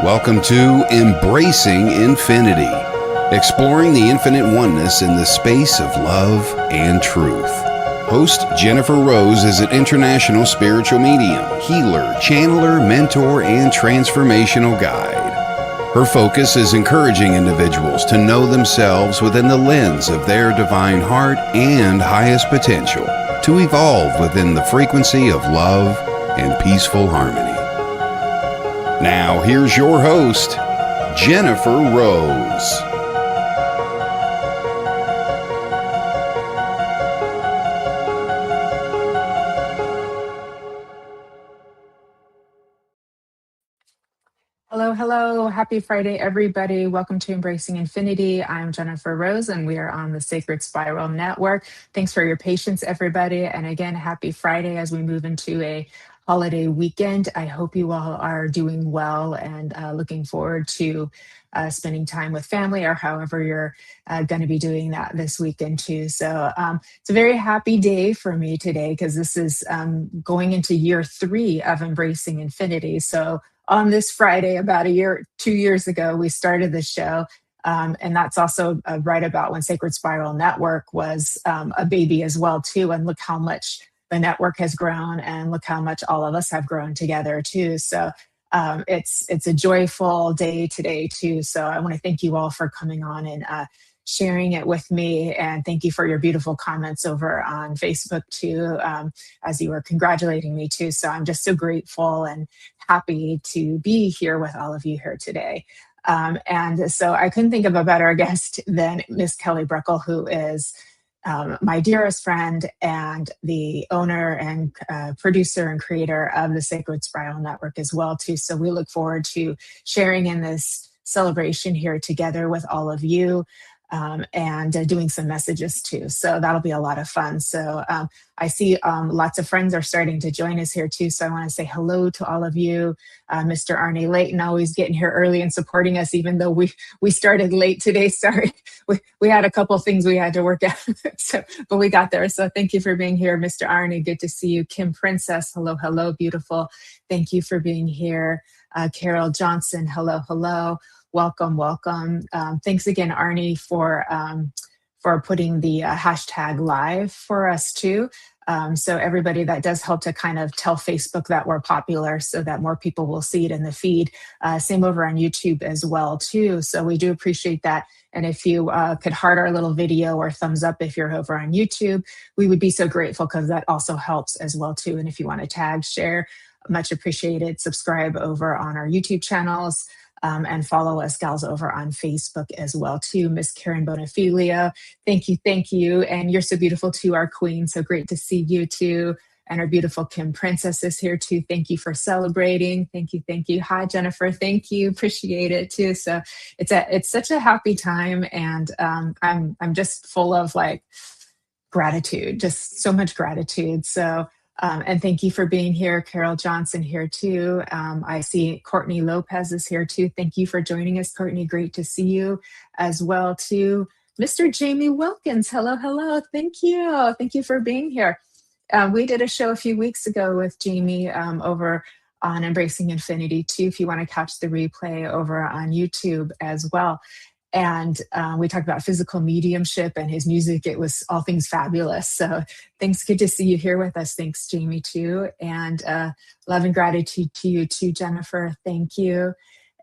Welcome to Embracing Infinity, exploring the infinite oneness in the space of love and truth. Host Jennifer Rose is an international spiritual medium, healer, channeler, mentor, and transformational guide. Her focus is encouraging individuals to know themselves within the lens of their divine heart and highest potential, to evolve within the frequency of love and peaceful harmony. Now, here's your host, Jennifer Rose. Hello, hello. Happy Friday, everybody. Welcome to Embracing Infinity. I'm Jennifer Rose, and we are on the Sacred Spiral Network. Thanks for your patience, everybody. And again, happy Friday as we move into a holiday weekend. I hope you all are doing well and looking forward to spending time with family or however you're going to be doing that this weekend too. So it's a very happy day for me today because this is going into year 3 of Embracing Infinity. So on this Friday, about 2 years ago, we started the show. And that's also right about when Sacred Spiral Network was a baby as well, too. And look how much the network has grown and look how much all of us have grown together, too. So it's a joyful day today, too. So I want to thank you all for coming on and sharing it with me. And thank you for your beautiful comments over on Facebook, too, as you were congratulating me, too. So I'm just so grateful and happy to be here with all of you here today. And so I couldn't think of a better guest than Miss Kelly Brickel, who is my dearest friend and the owner and producer and creator of the Sacred Spiral Network as well, too. So we look forward to sharing in this celebration here together with all of you. And doing some messages too. So that'll be a lot of fun. So I see lots of friends are starting to join us here too. So I want to say hello to all of you. Mr. Arnie Layton always getting here early and supporting us, even though we started late today. Sorry, we had a couple of things we had to work out, but we got there. So thank you for being here, Mr. Arnie. Good to see you. Kim Princess, hello, hello, beautiful. Thank you for being here. Carol Johnson, hello, hello. Welcome, welcome. Thanks again, Arnie, for putting the hashtag live for us too. So everybody, that does help to kind of tell Facebook that we're popular so that more people will see it in the feed. Same over on YouTube as well too. So we do appreciate that. And if you could heart our little video or thumbs up if you're over on YouTube, we would be so grateful because that also helps as well too. And if you want to tag, share, much appreciated. Subscribe over on our YouTube channels. And follow us gals over on Facebook as well too. Miss Karen Bonafilia, thank you. And you're so beautiful too, our queen. So great to see you too. And our beautiful Kim Princess is here too. Thank you for celebrating. Thank you. Hi, Jennifer. Thank you. Appreciate it too. So it's such a happy time, and I'm just full of like gratitude, just so much gratitude. So. And thank you for being here. Carol Johnson here too. I see Courtney Lopez is here too. Thank you for joining us, Courtney. Great to see you as well too. Mr. Jamie Wilkins, hello. Thank you. Thank you for being here. We did a show a few weeks ago with Jamie over on Embracing Infinity too, if you want to catch the replay over on YouTube as well. And we talked about physical mediumship and his music. It was all things fabulous. So thanks. Good to see you here with us. Thanks, Jamie, too. And love and gratitude to you, too, Jennifer. Thank you.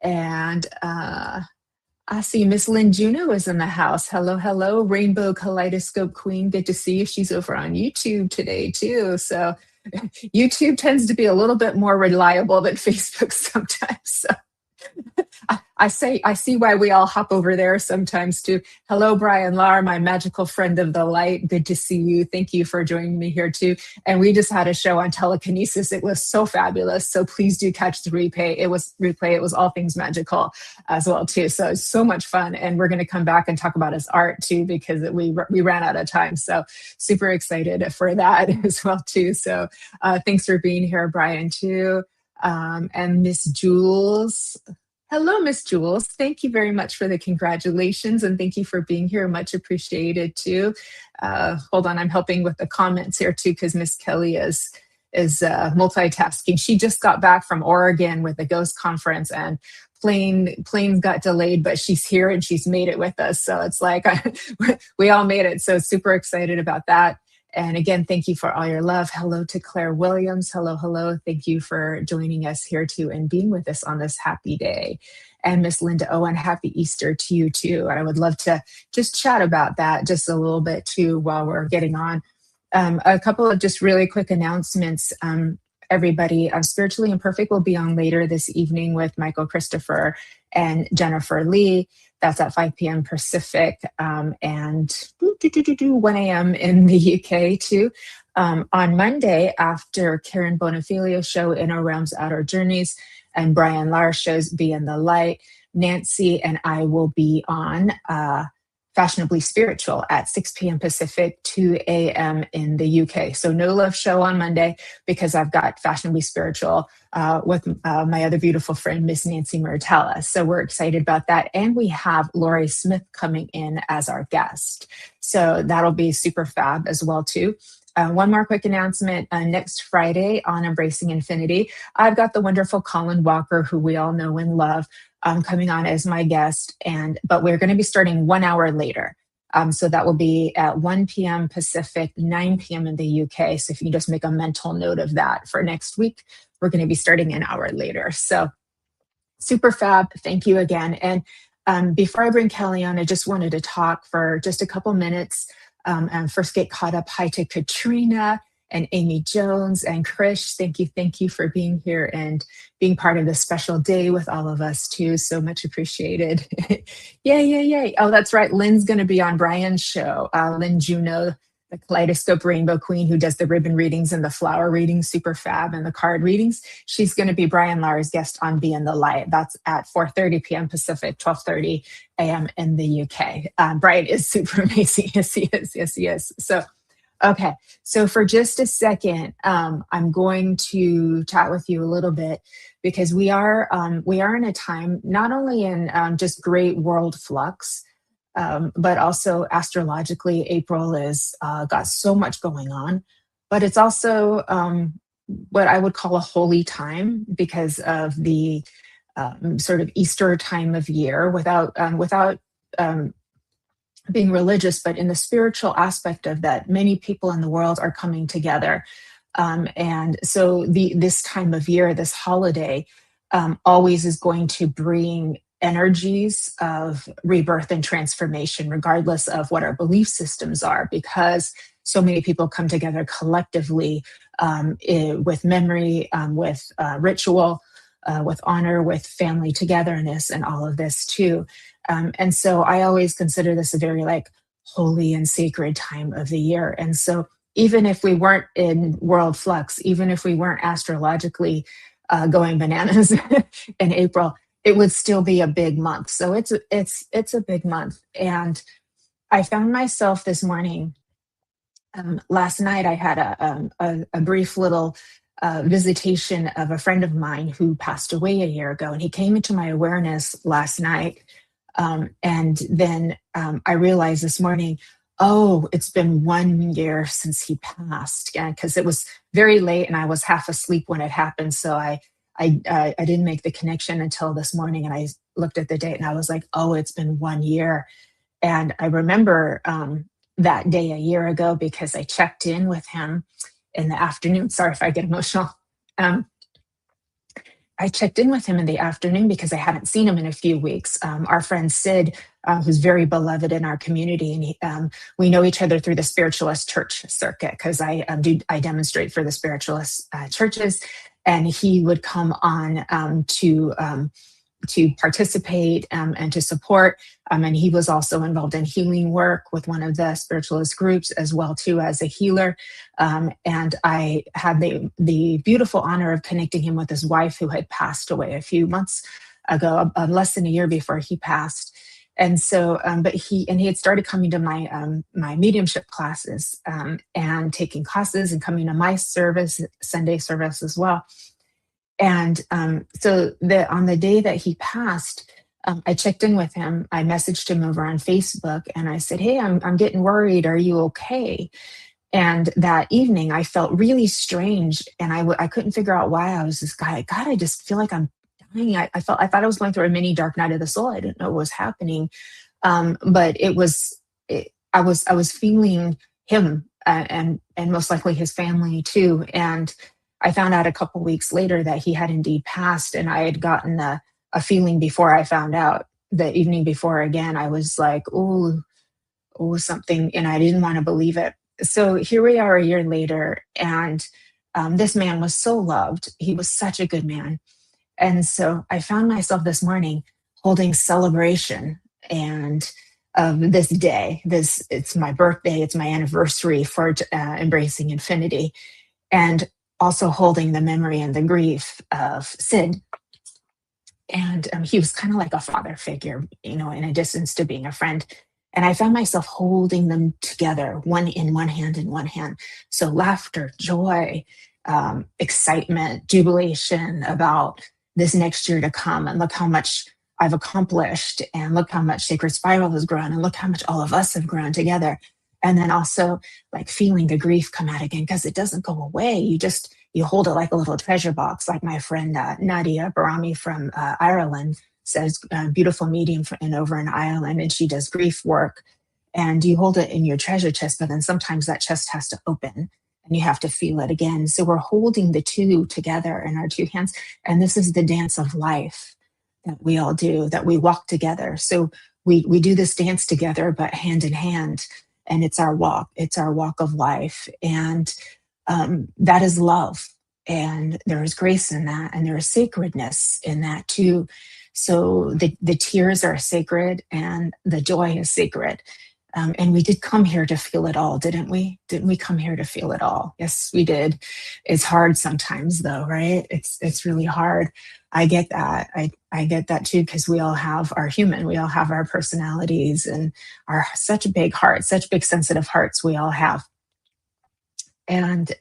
And I see Miss Lynn Juno is in the house. Hello. Rainbow Kaleidoscope Queen. Good to see you. She's over on YouTube today, too. So YouTube tends to be a little bit more reliable than Facebook sometimes. So I see why we all hop over there sometimes too. Hello, Brian Lar, my magical friend of the light. Good to see you. Thank you for joining me here too. And we just had a show on telekinesis. It was so fabulous. So please do catch the replay. It was all things magical as well too. So it's so much fun. And we're going to come back and talk about his art too, because we ran out of time. So super excited for that as well too. So thanks for being here, Brian too. And Miss Jules. Hello, Miss Jules. Thank you very much for the congratulations, and thank you for being here. Much appreciated too. Hold on, I'm helping with the comments here too, because Miss Kelly is multitasking. She just got back from Oregon with the Ghost Conference, and planes got delayed, but she's here and she's made it with us. So it's like we all made it. So super excited about that. And again, thank you for all your love. Hello to Claire Williams. Hello, hello. Thank you for joining us here too and being with us on this happy day. And Miss Linda Owen, happy Easter to you too. I would love to just chat about that just a little bit too while we're getting on. A couple of just really quick announcements. Everybody, Spiritually Imperfect will be on later this evening with Michael Christopher and Jennifer Lee. That's at 5 p.m. Pacific and 1 a.m. in the UK too. On Monday, after Karen Bonifilio's show, Inner Realms, Outer Journeys, and Brian Lars shows Be in the Light, Nancy and I will be on Fashionably Spiritual at 6 p.m. Pacific, 2 a.m. in the UK. So no love show on Monday because I've got Fashionably Spiritual with my other beautiful friend, Miss Nancy Mertella. So we're excited about that. And we have Lori Smith coming in as our guest. So that'll be super fab as well too. One more quick announcement. Next Friday on Embracing Infinity, I've got the wonderful Colin Walker, who we all know and love, coming on as my guest. But we're going to be starting 1 hour later. So that will be at 1 p.m. Pacific, 9 p.m. in the UK. So if you can just make a mental note of that for next week, we're going to be starting an hour later. So super fab. Thank you again. And before I bring Kelly on, I just wanted to talk for just a couple minutes and first get caught up. Hi to Katrina and Amy Jones and Krish. Thank you for being here and being part of this special day with all of us too. So much appreciated. Yay. Oh, that's right. Lynn's going to be on Brian's show. Lynn Juno, the Kaleidoscope Rainbow Queen, who does the ribbon readings and the flower readings, super fab, and the card readings. She's going to be Brian Lars' guest on Be in the Light. That's at 4:30 p.m. Pacific, 12:30 a.m. in the UK. Brian is super amazing. Yes, he is. Yes, he is. So, okay. So for just a second, I'm going to chat with you a little bit because we are in a time not only in just great world flux, but also astrologically, April is got so much going on, but it's also what I would call a holy time because of the sort of Easter time of year without being religious, but in the spiritual aspect of that, many people in the world are coming together. And so this time of year, this holiday, always is going to bring energies of rebirth and transformation, regardless of what our belief systems are, because so many people come together collectively with memory, with ritual, with honor, with family togetherness, and all of this too. And so I always consider this a very holy and sacred time of the year. And so even if we weren't in world flux, even if we weren't astrologically going bananas in April, it would still be a big month. So it's a big month. And I found myself this morning, last night I had a brief little visitation of a friend of mine who passed away a year ago. And he came into my awareness last night. And then I realized this morning, oh, it's been 1 year since he passed. Because it was very late and I was half asleep when it happened. So I didn't make the connection until this morning, and I looked at the date and I was like, oh, it's been 1 year. And I remember that day a year ago because I checked in with him in the afternoon. Sorry if I get emotional. I checked in with him in the afternoon because I hadn't seen him in a few weeks. Our friend Sid, who's very beloved in our community, and we know each other through the spiritualist church circuit because I demonstrate for the spiritualist churches, and he would come on to participate and to support. And he was also involved in healing work with one of the spiritualist groups as well too as a healer. And I had the beautiful honor of connecting him with his wife who had passed away a few months ago, less than a year before he passed. And so, but he had started coming to my mediumship classes and taking classes and coming to my service, Sunday service as well. And so on the day that he passed, I checked in with him. I messaged him over on Facebook and I said, hey, I'm getting worried. Are you okay? And that evening I felt really strange and I couldn't figure out why I was this guy. God, I just feel like I'm crying. I thought I was going through a mini dark night of the soul. I didn't know what was happening. But I was feeling him, and most likely his family too. And I found out a couple weeks later that he had indeed passed, and I had gotten a feeling before I found out. The evening before, again, I was like, oh, something, and I didn't want to believe it. So here we are a year later, and this man was so loved. He was such a good man. And so I found myself this morning holding celebration and of this day. It's my birthday, it's my anniversary for embracing infinity, and also holding the memory and the grief of Sid. And he was kind of like a father figure, in a distance to being a friend. And I found myself holding them together, one in one hand, in one hand. So laughter, joy, excitement, jubilation about this next year to come. And look how much I've accomplished, and look how much Sacred Spiral has grown, and look how much all of us have grown together. And then also like feeling the grief come out again, because it doesn't go away. You hold it like a little treasure box, like my friend Nadia Barami from Ireland says, beautiful medium and over in Ireland, and she does grief work. And you hold it in your treasure chest, but then sometimes that chest has to open and you have to feel it again. So we're holding the two together in our two hands. And this is the dance of life that we all do, that we walk together. So we do this dance together, but hand in hand. And it's our walk. It's our walk of life. And that is love. And there is grace in that. And there is sacredness in that too. So the tears are sacred and the joy is sacred. And we did come here to feel it all, didn't we? Didn't we come here to feel it all? Yes, we did. It's hard sometimes though, right? It's really hard. I get that. I get that too, because we all have our human, we all have our personalities and our such big hearts, such big sensitive hearts we all have. And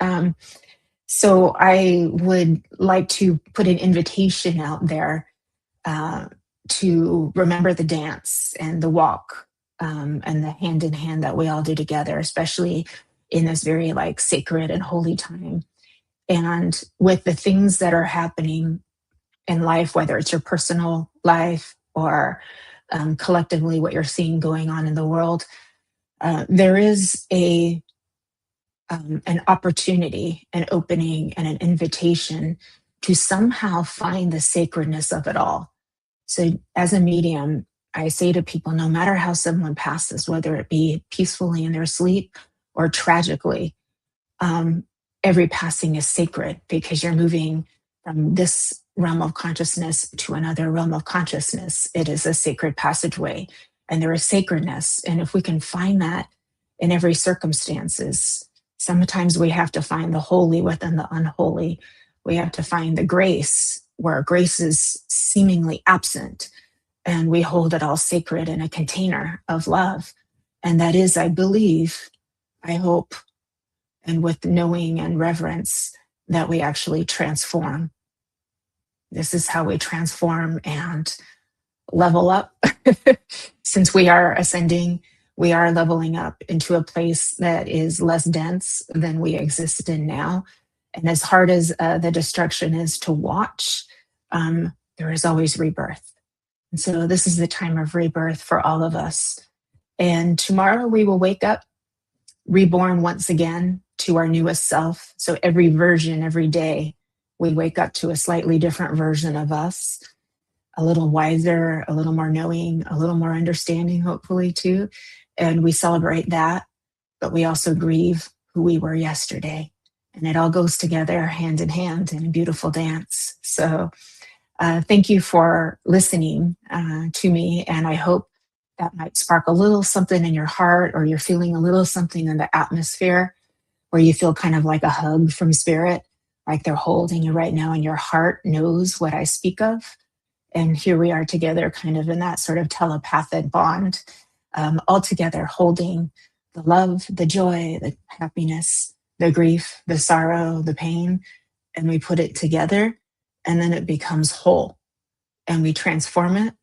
so I would like to put an invitation out there to remember the dance and the walk, and the hand in hand that we all do together, especially in this very like sacred and holy time. And with the things that are happening in life, whether it's your personal life or collectively what you're seeing going on in the world, there is an opportunity, an opening, and an invitation to somehow find the sacredness of it all. So, as a medium, I say to people, no matter how someone passes, whether it be peacefully in their sleep or tragically, every passing is sacred, because you're moving from this realm of consciousness to another realm of consciousness. It is a sacred passageway, and there is sacredness. And if we can find that in every circumstances, sometimes we have to find the holy within the unholy. We have to find the grace where grace is seemingly absent, and we hold it all sacred in a container of love. And that is, I believe, I hope, and with knowing and reverence, that we actually transform. This is how we transform and level up. Since we are ascending, we are leveling up into a place that is less dense than we exist in now. And as hard as the destruction is to watch, there is always rebirth. And so this is the time of rebirth for all of us. And tomorrow we will wake up reborn once again to our newest self. So every version, every day, we wake up to a slightly different version of us, a little wiser, a little more knowing, a little more understanding, hopefully, too. And we celebrate that, but we also grieve who we were yesterday. And it all goes together hand in hand in a beautiful dance. So thank you for listening to me. And I hope that might spark a little something in your heart, or you're feeling a little something in the atmosphere where you feel kind of like a hug from spirit, like they're holding you right now and your heart knows what I speak of. And here we are together kind of in that sort of telepathic bond, all together holding the love, the joy, the happiness, the grief, the sorrow, the pain, and we put it together, and then it becomes whole, and we transform it.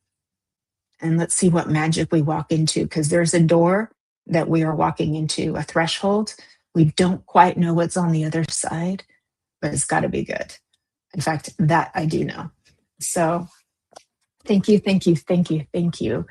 And let's see what magic we walk into, because there's a door that we are walking into, a threshold. We don't quite know what's on the other side, but it's got to be good. In fact, that I do know. So thank you, thank you, thank you, thank you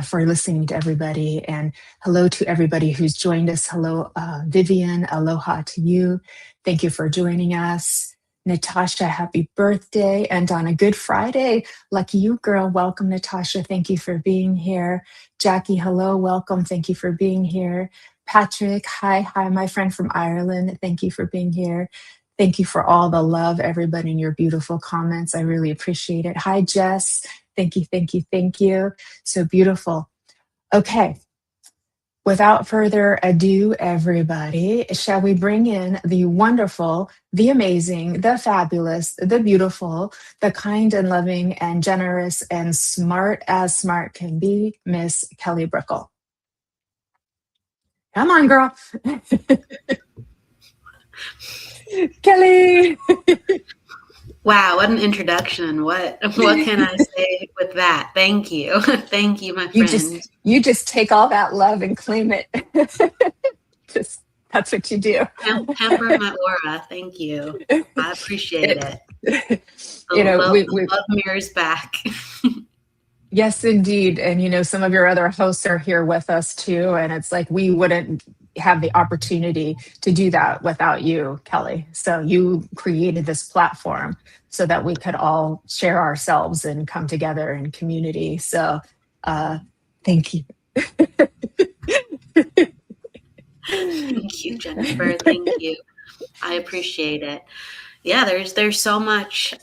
for listening to everybody. And hello to everybody who's joined us. Hello, Vivian. Aloha to you. Thank you for joining us. Natasha, happy birthday. And on a good Friday, lucky you, girl. Welcome, Natasha. Thank you for being here. Jackie, hello, welcome. Thank you for being here. Patrick, hi, my friend from Ireland. Thank you for being here. Thank you for all the love, everybody, in your beautiful comments. I really appreciate it. Hi, Jess. Thank you, thank you, thank you. So beautiful. Okay. Without further ado, everybody, shall we bring in the wonderful, the amazing, the fabulous, the beautiful, the kind and loving and generous and smart as smart can be, Miss Kelly Brickel. Come on, girl. Kelly. Wow, what an introduction. What can I say with that? Thank you. Thank you, my friend. You just take all that love and claim it. That's what you do. Pamper my aura. Thank you. I appreciate it. Love mirrors back. Yes, indeed. And, some of your other hosts are here with us too. And it's like we wouldn't have the opportunity to do that without you, Kelly. So you created this platform so that we could all share ourselves and come together in community. So thank you. Thank you, Jennifer. Thank you. I appreciate it. Yeah, there's so much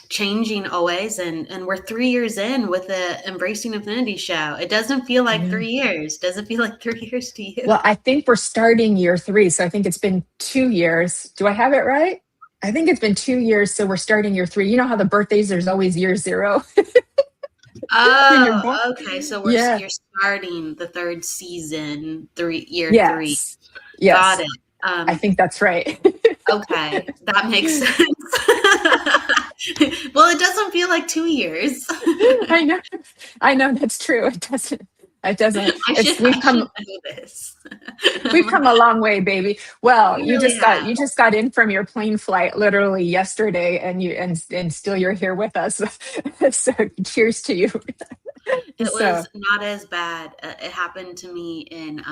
changing always, and we're 3 years in with the Embracing Infinity show. It doesn't feel like 3 years. Does it feel like 3 years to you? Well, I think we're starting year 3, so I think it's been 2 years. Do I have it right? I think it's been 2 years, so we're starting year 3. You know how the birthdays, there's always year 0. Oh, okay. So you're starting the 3rd season, year 3. Yes. Got it. I think that's right. Okay, that makes sense. Well, it doesn't feel like 2 years. I know that's true. It doesn't. We've come a long way, baby. Well, you just got in from your plane flight literally yesterday, and still you're here with us. So cheers to you. It was not as bad. It happened to me in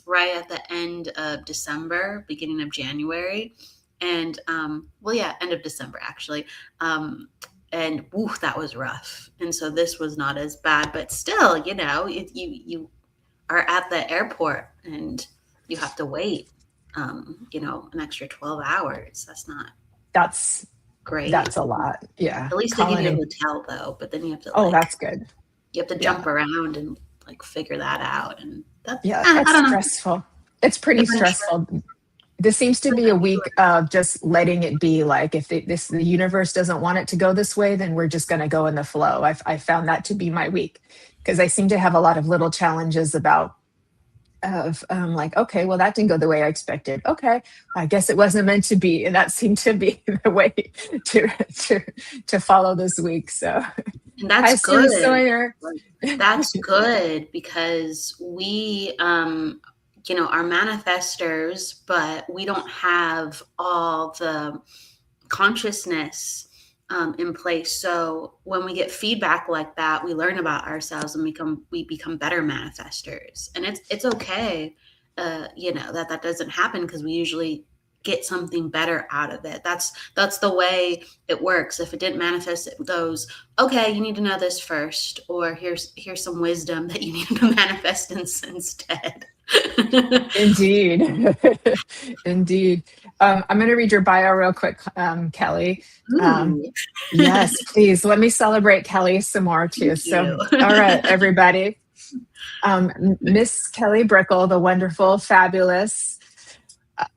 right at the end of December, beginning of January, and end of December actually. And that was rough. And so this was not as bad, but still, you are at the airport and you have to wait, an extra 12 hours. That's great. That's a lot. Yeah. At least they give you a hotel though, but then you have to. That's good. You have to jump around and figure that out. And that's stressful. It's pretty stressful. This seems to be a week of just letting it be. Like if the universe doesn't want it to go this way, then we're just going to go in the flow. I found that to be my week because I seem to have a lot of little challenges okay, well, that didn't go the way I expected. Okay, I guess it wasn't meant to be. And that seemed to be the way to follow this week. So and that's good. Sawyer. That's good because we are manifestors, but we don't have all the consciousness in place. So when we get feedback like that, we learn about ourselves and we become better manifestors. And it's okay, that doesn't happen because we usually get something better out of it. That's the way it works. If it didn't manifest, it goes, okay, you need to know this first, or here's some wisdom that you need to manifest instead. Indeed. Indeed. I'm going to read your bio real quick, Kelly. Yes, please. Let me celebrate Kelly some more too. So, all right, everybody. Miss Kelly Brickel, the wonderful, fabulous,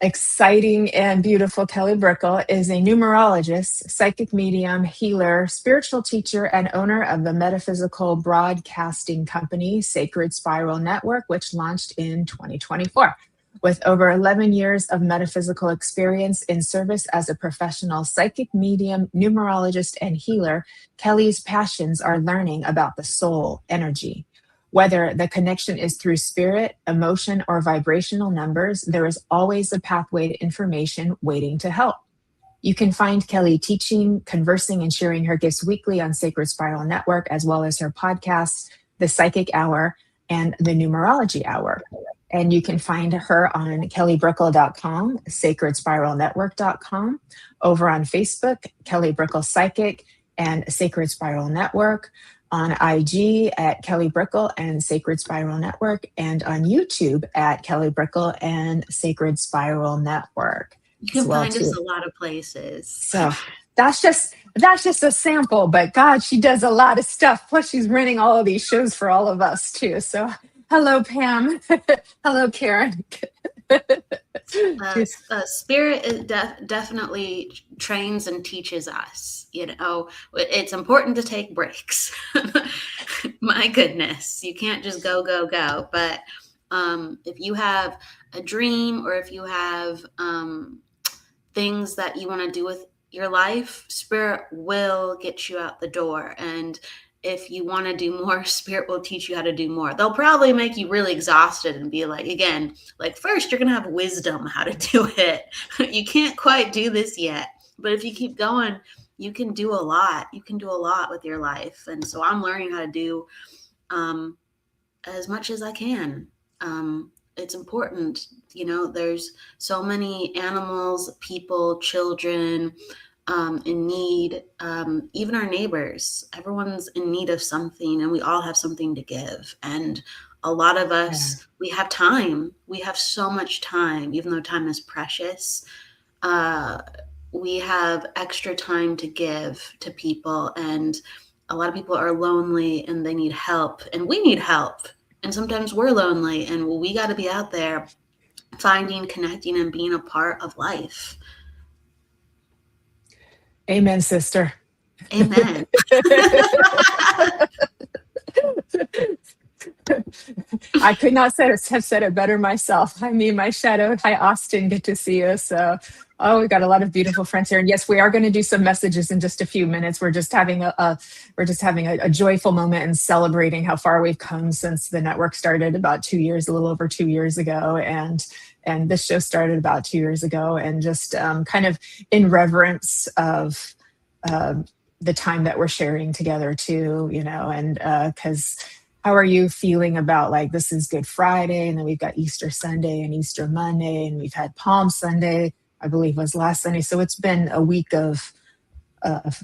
exciting and beautiful Kelly Brickel is a numerologist, psychic medium, healer, spiritual teacher, and owner of the Metaphysical Broadcasting Company, Sacred Spiral Network, which launched in 2024. With over 11 years of metaphysical experience in service as a professional psychic medium, numerologist, and healer, Kelly's passions are learning about the soul energy. Whether the connection is through spirit, emotion, or vibrational numbers, there is always a pathway to information waiting to help. You can find Kelly teaching, conversing, and sharing her gifts weekly on Sacred Spiral Network, as well as her podcasts, The Psychic Hour and The Numerology Hour. And you can find her on kellybrickel.com, sacredspiralnetwork.com, over on Facebook, Kelly Brickel Psychic and Sacred Spiral Network, on IG at Kelly Brickel and Sacred Spiral Network, and on YouTube at Kelly Brickel and Sacred Spiral Network. You can find us a lot of places. So that's just a sample, but God, she does a lot of stuff. Plus she's running all of these shows for all of us too. So hello, Pam. Hello, Karen. Spirit definitely trains and teaches us. It's important to take breaks. My goodness, you can't just go. But if you have a dream, or if you have things that you want to do with your life, Spirit will get you out the door. And if you want to do more, Spirit will teach you how to do more. They'll probably make you really exhausted and be like, again, like, first you're going to have wisdom how to do it. You can't quite do this yet. But if you keep going, you can do a lot. You can do a lot with your life. And so I'm learning how to do as much as I can. It's important. There's so many animals, people, children in need, even our neighbors. Everyone's in need of something, and we all have something to give. And a lot of us, we have time. We have so much time, even though time is precious. We have extra time to give to people, and a lot of people are lonely and they need help, and we need help. And sometimes we're lonely, and we got to be out there finding, connecting, and being a part of life. Amen, sister. Amen. I could not have said it better myself. I mean, my shadow. Hi, Austin. Good to see you. So, we've got a lot of beautiful friends here. And yes, we are going to do some messages in just a few minutes. We're just having a joyful moment and celebrating how far we've come since the network started about a little over 2 years ago. And this show started about 2 years ago, and just kind of in reverence of the time that we're sharing together too, and because how are you feeling about, like, this is Good Friday, and then we've got Easter Sunday and Easter Monday, and we've had Palm Sunday, I believe was last Sunday. So it's been a week of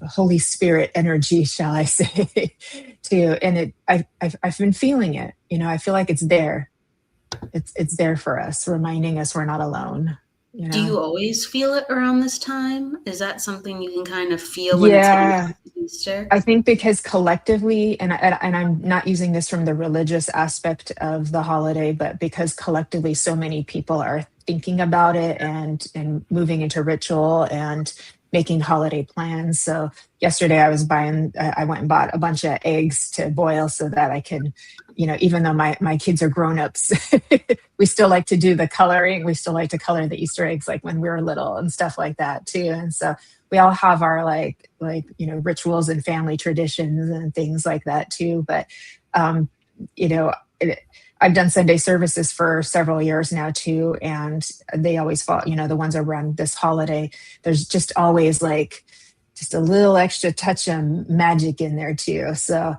Holy Spirit energy, shall I say, too. And I've been feeling it. I feel like it's there. It's there for us, reminding us we're not alone. Do you always feel it around this time? Is that something you can kind of feel when it's Easter? I think because collectively, and I'm not using this from the religious aspect of the holiday, but because collectively so many people are thinking about it and moving into ritual and making holiday plans. So yesterday I went and bought a bunch of eggs to boil so that I can, even though my kids are grown-ups, we still like to do the coloring. We still like to color the Easter eggs like when we were little and stuff like that too. And so we all have our like rituals and family traditions and things like that too. But, I've done Sunday services for several years now too, and they always fall, the ones around this holiday, there's just always like just a little extra touch of magic in there too. So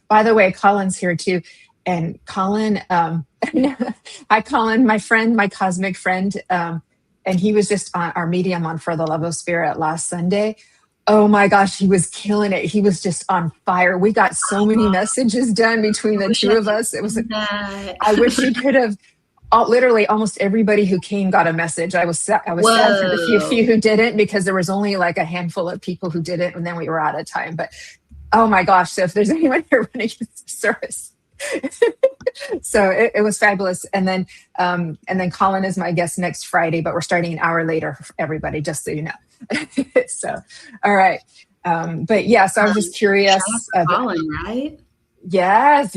by the way, Colin's here too. And Colin, hi Colin, my friend, my cosmic friend, and he was just on our medium on For the Love of Spirit last Sunday. Oh my gosh, he was killing it. He was just on fire. We got so many messages done between the two of us. It was, I wish he could have, literally almost everybody who came got a message. I was sad for the few who didn't, because there was only like a handful of people who did it, and then we were out of time. But oh my gosh, so if there's anyone here running the service. So it was fabulous. And then Colin is my guest next Friday, but we're starting an hour later for everybody, just so you know. So, all right. But yeah, so I'm just curious. Colin, right? Yes.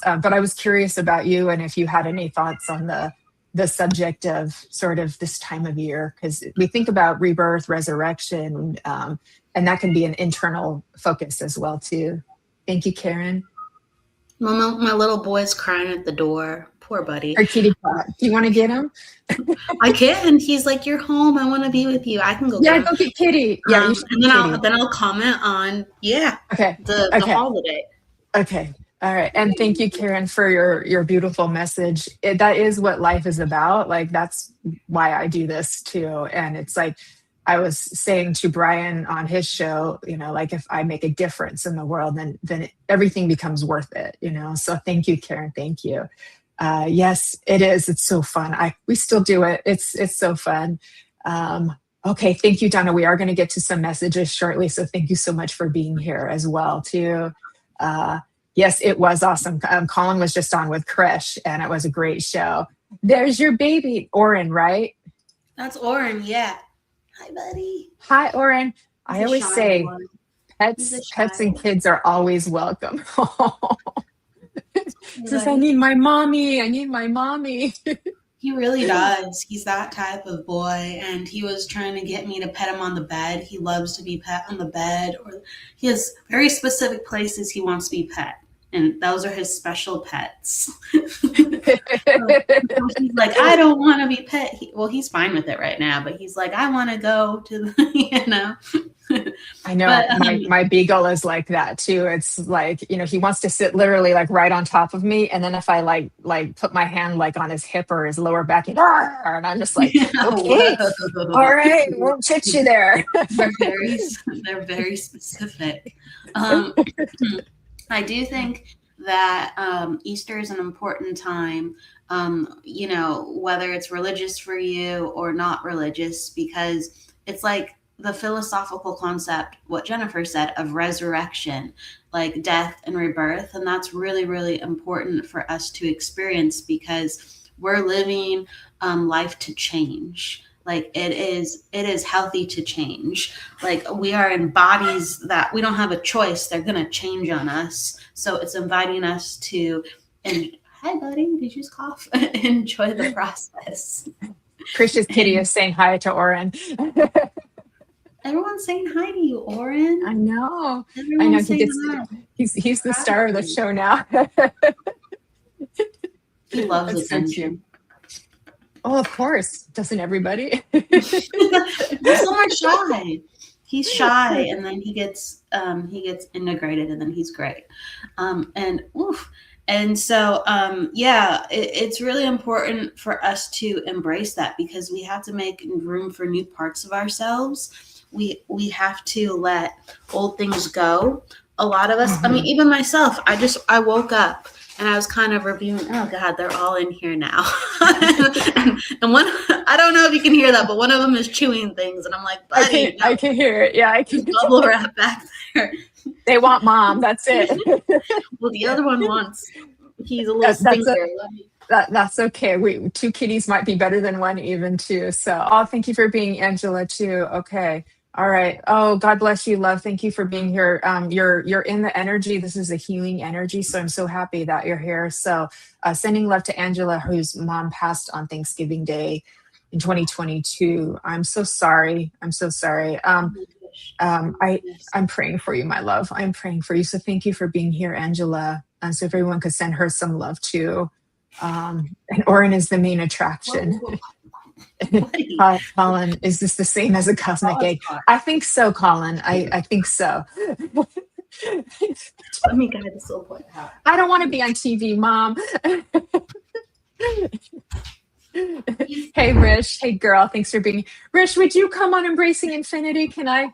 But I was curious about you, and if you had any thoughts on the subject of sort of this time of year, because we think about rebirth, resurrection, and that can be an internal focus as well too. Thank you, Karen. My little boy's crying at the door. Poor buddy. Our kitty cat. Do you want to get him? I can. He's like, you're home. I want to be with you. I can go get him. Yeah, go get Kitty. Yeah, you should. And then I'll comment on the holiday. Okay. All right. And thank you, Karen, for your beautiful message. That is what life is about. Like, that's why I do this too. And it's like I was saying to Brian on his show, like if I make a difference in the world, then everything becomes worth it, So thank you, Karen. Thank you. Yes, it is. It's so fun. We still do it. It's so fun. Okay. Thank you, Donna. We are going to get to some messages shortly. So thank you so much for being here as well too. Yes, it was awesome. Colin was just on with Krish, and it was a great show. There's your baby, Oren, right? That's Oren, yeah. Hi, buddy. Hi, Oren. I always say pets and kids are always welcome. Says, I need my mommy. I need my mommy. He really does. He's that type of boy, and he was trying to get me to pet him on the bed. He loves to be pet on the bed, or he has very specific places he wants to be pet, and those are his special pets. He's like, I don't want to be pet. He's fine with it right now, but he's like, I want to go to the, I know. But, my beagle is like that too. It's like, he wants to sit literally like right on top of me. And then if I like put my hand like on his hip or his lower back, and I'm just like, okay, all right, we'll chit you there. They're very specific. I do think that Easter is an important time, whether it's religious for you or not religious, because it's like the philosophical concept, what Jennifer said, of resurrection, like death and rebirth. And that's really, really important for us to experience, because we're living life to change. Like it is healthy to change. Like we are in bodies that we don't have a choice. They're going to change on us. So it's inviting us to, and hi buddy, did you just cough? Enjoy the process. Krish's kitty is saying hi to Oren. Everyone's saying hi to you, Oren. I know. He's the star of the show now. He loves attention. Oh, of course. Doesn't everybody? He's so much shy. He's shy, and then he gets integrated, and then he's great. It's really important for us to embrace that, because we have to make room for new parts of ourselves. We have to let old things go. A lot of us, I mean, even myself, I woke up and I was kind of reviewing, oh God, they're all in here now. and one, I don't know if you can hear that, but one of them is chewing things. And I'm like, buddy, I can hear it. Yeah, I can. Bubble wrap back there. They want mom. That's it. Well, the other one wants, he's a little stinker. That's okay. Two kitties might be better than one even too. So, thank you for being Angela too. Okay. All right. Oh, God bless you, love. Thank you for being here. You're in the energy. This is a healing energy. So I'm so happy that you're here. So sending love to Angela, whose mom passed on Thanksgiving Day in 2022. I'm so sorry. I'm praying for you, my love. I'm praying for you. So thank you for being here, Angela. So if everyone could send her some love too. And Oren is the main attraction. Hi, Colin. Is this the same as a cosmic egg? I think so, Colin. I think so. Let me guide this little boy out. I don't want to be on TV, Mom. Hey, Rish. Hey, girl. Thanks for being. Rish, would you come on Embracing Infinity? Can I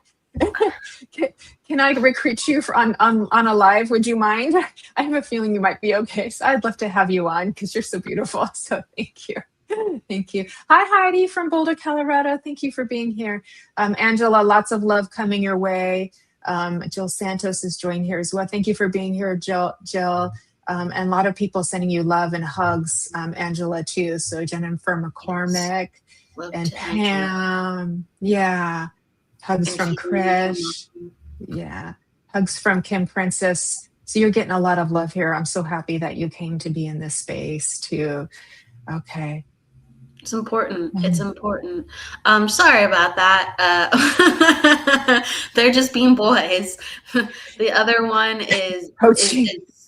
recruit you on a live? Would you mind? I have a feeling you might be okay. So I'd love to have you on because you're so beautiful. So thank you. Thank you. Hi, Heidi from Boulder, Colorado. Thank you for being here. Angela, lots of love coming your way. Jill Santos is joining here as well. Thank you for being here, Jill. And a lot of people sending you love and hugs, Angela, too. So Jennifer McCormick and Pam. Yeah. Hugs from Krish. Yeah. Hugs from Kim Princess. So you're getting a lot of love here. I'm so happy that you came to be in this space, too. Okay. It's important. It's important. Sorry about that. They're just being boys. The other one is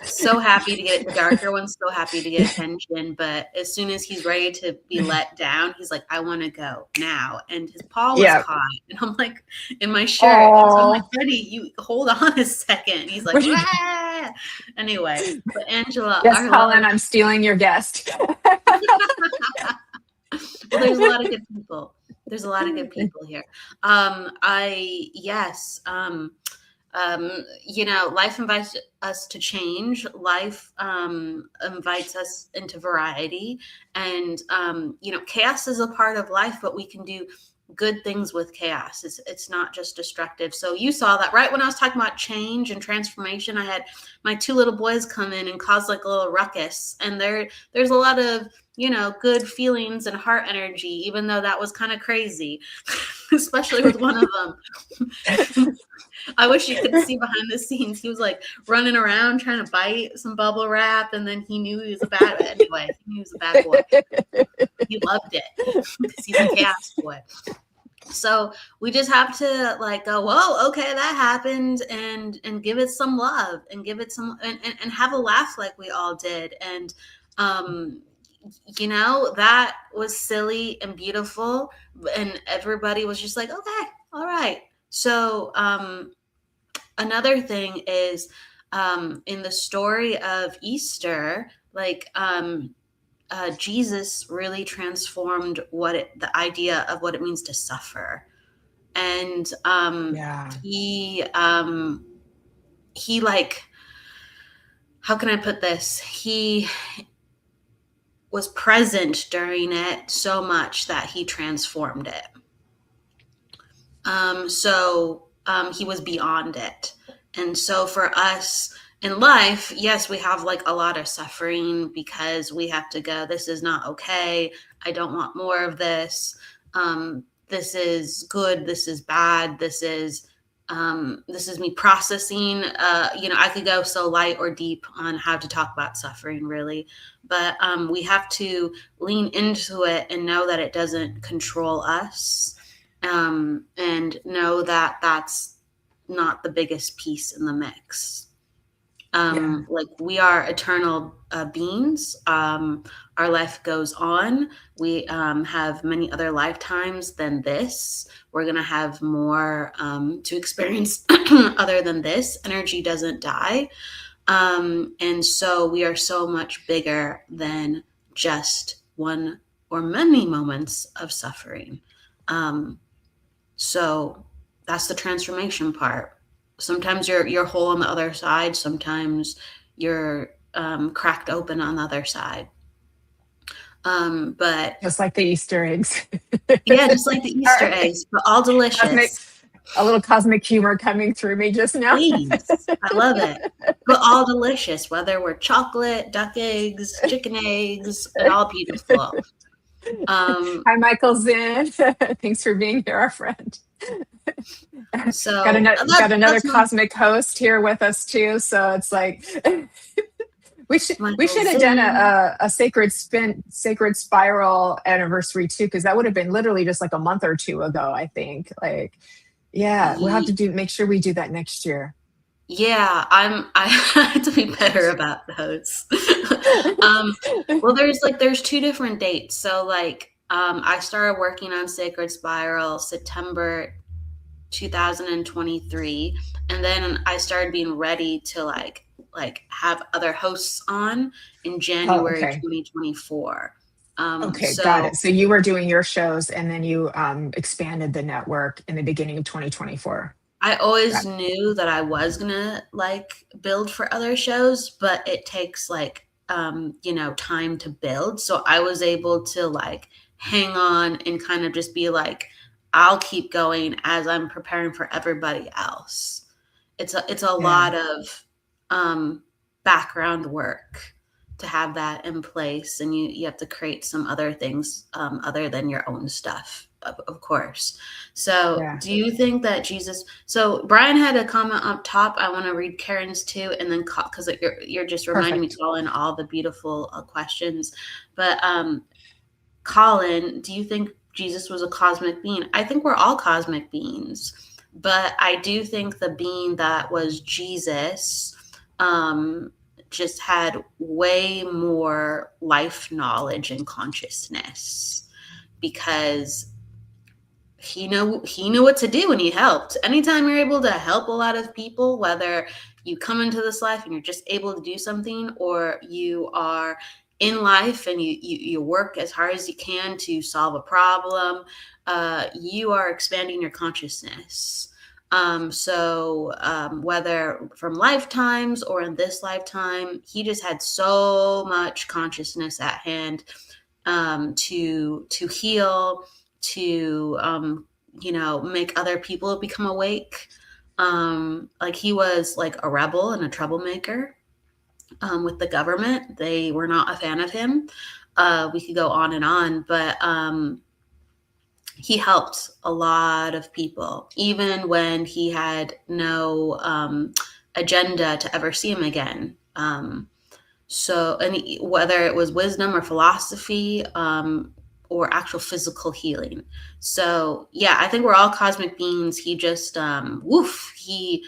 so happy to get the darker one's so happy to get attention, but as soon as he's ready to be let down, he's like, I want to go now. And his paw was caught, and I'm like, in my shirt. And so I'm like, Freddie, you hold on a second. He's like, ah! Anyway, but Angela, yes, Colin, I'm stealing your guest. Well, there's a lot of good people. There's a lot of good people here. Life invites us to change. Life invites us into variety. And, chaos is a part of life, but we can do good things with chaos. It's not just destructive. So you saw that right when I was talking about change and transformation. I had my 2 little boys come in and cause like a little ruckus. And there's a lot of, good feelings and heart energy, even though that was kind of crazy, especially with one of them. I wish you could see behind the scenes. He was like running around trying to bite some bubble wrap, and then he knew he was a bad boy. He loved it because he's a chaos boy. So we just have to go, whoa, okay, that happened, and give it some love, and give it some and have a laugh like we all did. And that was silly and beautiful, and everybody was just like, okay, all right. So another thing is in the story of Easter, Jesus really transformed the idea of what it means to suffer. And he how can I put this? He was present during it so much that he transformed it. He was beyond it. And so for us in life, yes, we have a lot of suffering because we have to go, this is not okay. I don't want more of this. This is good. This is bad. This is me processing. I could go so light or deep on how to talk about suffering, really. But we have to lean into it and know that it doesn't control us. And know that that's not the biggest piece in the mix. We are eternal beings. Our life goes on. We have many other lifetimes than this. We're going to have more to experience other than this. Energy doesn't die. And so we are so much bigger than just one or many moments of suffering. So that's the transformation part. Sometimes you're whole on the other side. Sometimes you're cracked open on the other side. But just like the Easter eggs. Yeah, just like the Easter eggs, but all delicious. A little cosmic humor coming through me just now. Please. I love it. But all delicious, whether we're chocolate, duck eggs, chicken eggs, and all beautiful. Hi, Michael Zinn. Thanks for being here, our friend. So got another cosmic host here with us too. So it's we should have done a sacred spiral anniversary too, because that would have been literally just a month or 2 ago, I think. We'll have to make sure we do that next year. Yeah, I have to be better about those. Well, there's 2 different dates. So I started working on Sacred Spiral September 2023, and then I started being ready to have other hosts on in January 2024. Got it. So you were doing your shows, and then you expanded the network in the beginning of 2024. I always knew that I was gonna build for other shows, but it takes time to build. So I was able to hang on and kind of just be I'll keep going as I'm preparing for everybody else. It's a lot of background work to have that in place, and you have to create some other things other than your own stuff, of course. So do you think that Jesus, so Brian had a comment up top. I want to read Karen's too, and then because you're just reminding me to call in all the beautiful questions. But Colin, do you think Jesus was a cosmic being? I think we're all cosmic beings, but I do think the being that was Jesus just had way more life knowledge and consciousness, because he knew what to do, and he helped. Anytime you're able to help a lot of people, whether you come into this life and you're just able to do something, or you are in life and you work as hard as you can to solve a problem, you are expanding your consciousness. Whether from lifetimes or in this lifetime, he just had so much consciousness at hand, to heal, to make other people become awake. Like, he was like a rebel and a troublemaker with the government. They were not a fan of him. We could go on, but he helped a lot of people, even when he had no agenda to ever see him again. Whether it was wisdom or philosophy, or actual physical healing. So yeah, I think we're all cosmic beings. He just, he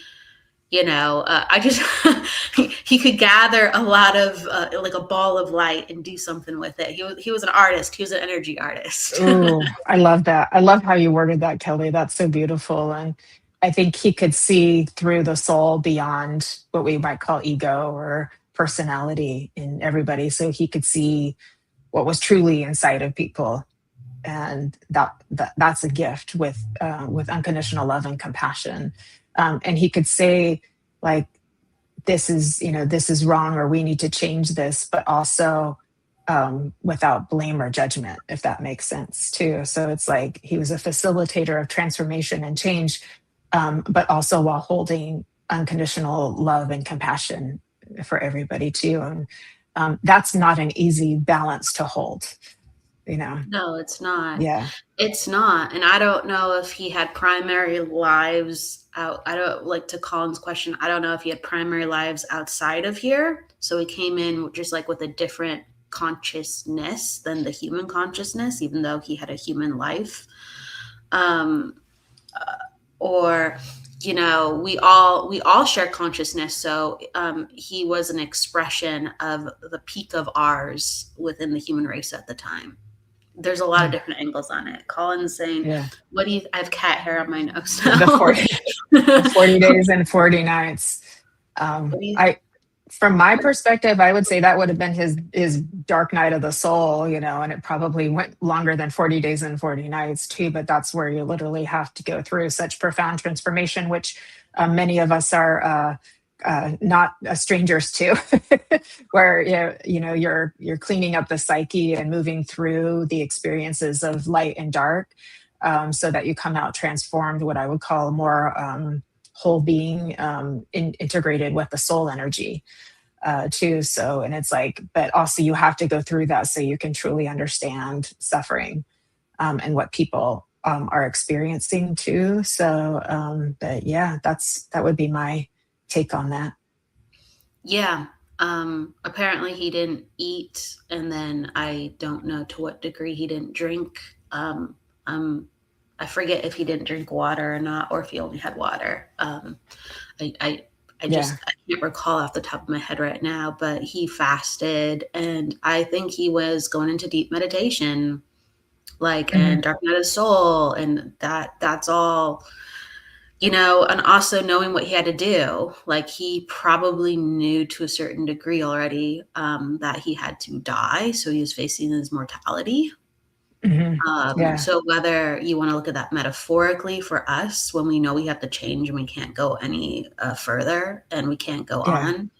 could gather a lot of, like a ball of light and do something with it. He was an artist. He was an energy artist. Oh, I love that. I love how you worded that, Kelly. That's so beautiful. And I think he could see through the soul beyond what we might call ego or personality in everybody. So he could see what was truly inside of people. And that's a gift with unconditional love and compassion. And he could say, like, this is wrong, or we need to change this, but also without blame or judgment, if that makes sense too. So it's like he was a facilitator of transformation and change, but also while holding unconditional love and compassion for everybody too. And that's not an easy balance to hold. No, it's not. Yeah. It's not. And I don't know if he had primary lives out. I don't, like, to Colin's question, I don't know if he had primary lives outside of here. So he came in just like with a different consciousness than the human consciousness, even though he had a human life. Or, we all share consciousness. So he was an expression of the peak of ours within the human race at the time. There's a lot of different angles on it. Colin's saying, what do you, I have cat hair on my nose now. The 40 days and 40 nights. From my perspective, I would say that would have been his dark night of the soul, and it probably went longer than 40 days and 40 nights too, but that's where you literally have to go through such profound transformation, which many of us are not strangers to, where you're cleaning up the psyche and moving through the experiences of light and dark, so that you come out transformed, what I would call more whole being, integrated with the soul energy too. So, and it's like, but also you have to go through that so you can truly understand suffering and what people are experiencing too. So, but yeah, that would be my take on that. Yeah. Apparently he didn't eat, and then I don't know to what degree he didn't drink. I forget if he didn't drink water or not, or if he only had water. I can't recall off the top of my head right now, but he fasted, and I think he was going into deep meditation, like, and dark night of soul, and that's all. And also knowing what he had to do, like, he probably knew to a certain degree already that he had to die. So he was facing his mortality. So whether you want to look at that metaphorically for us, when we know we have to change and we can't go any further and we can't go on,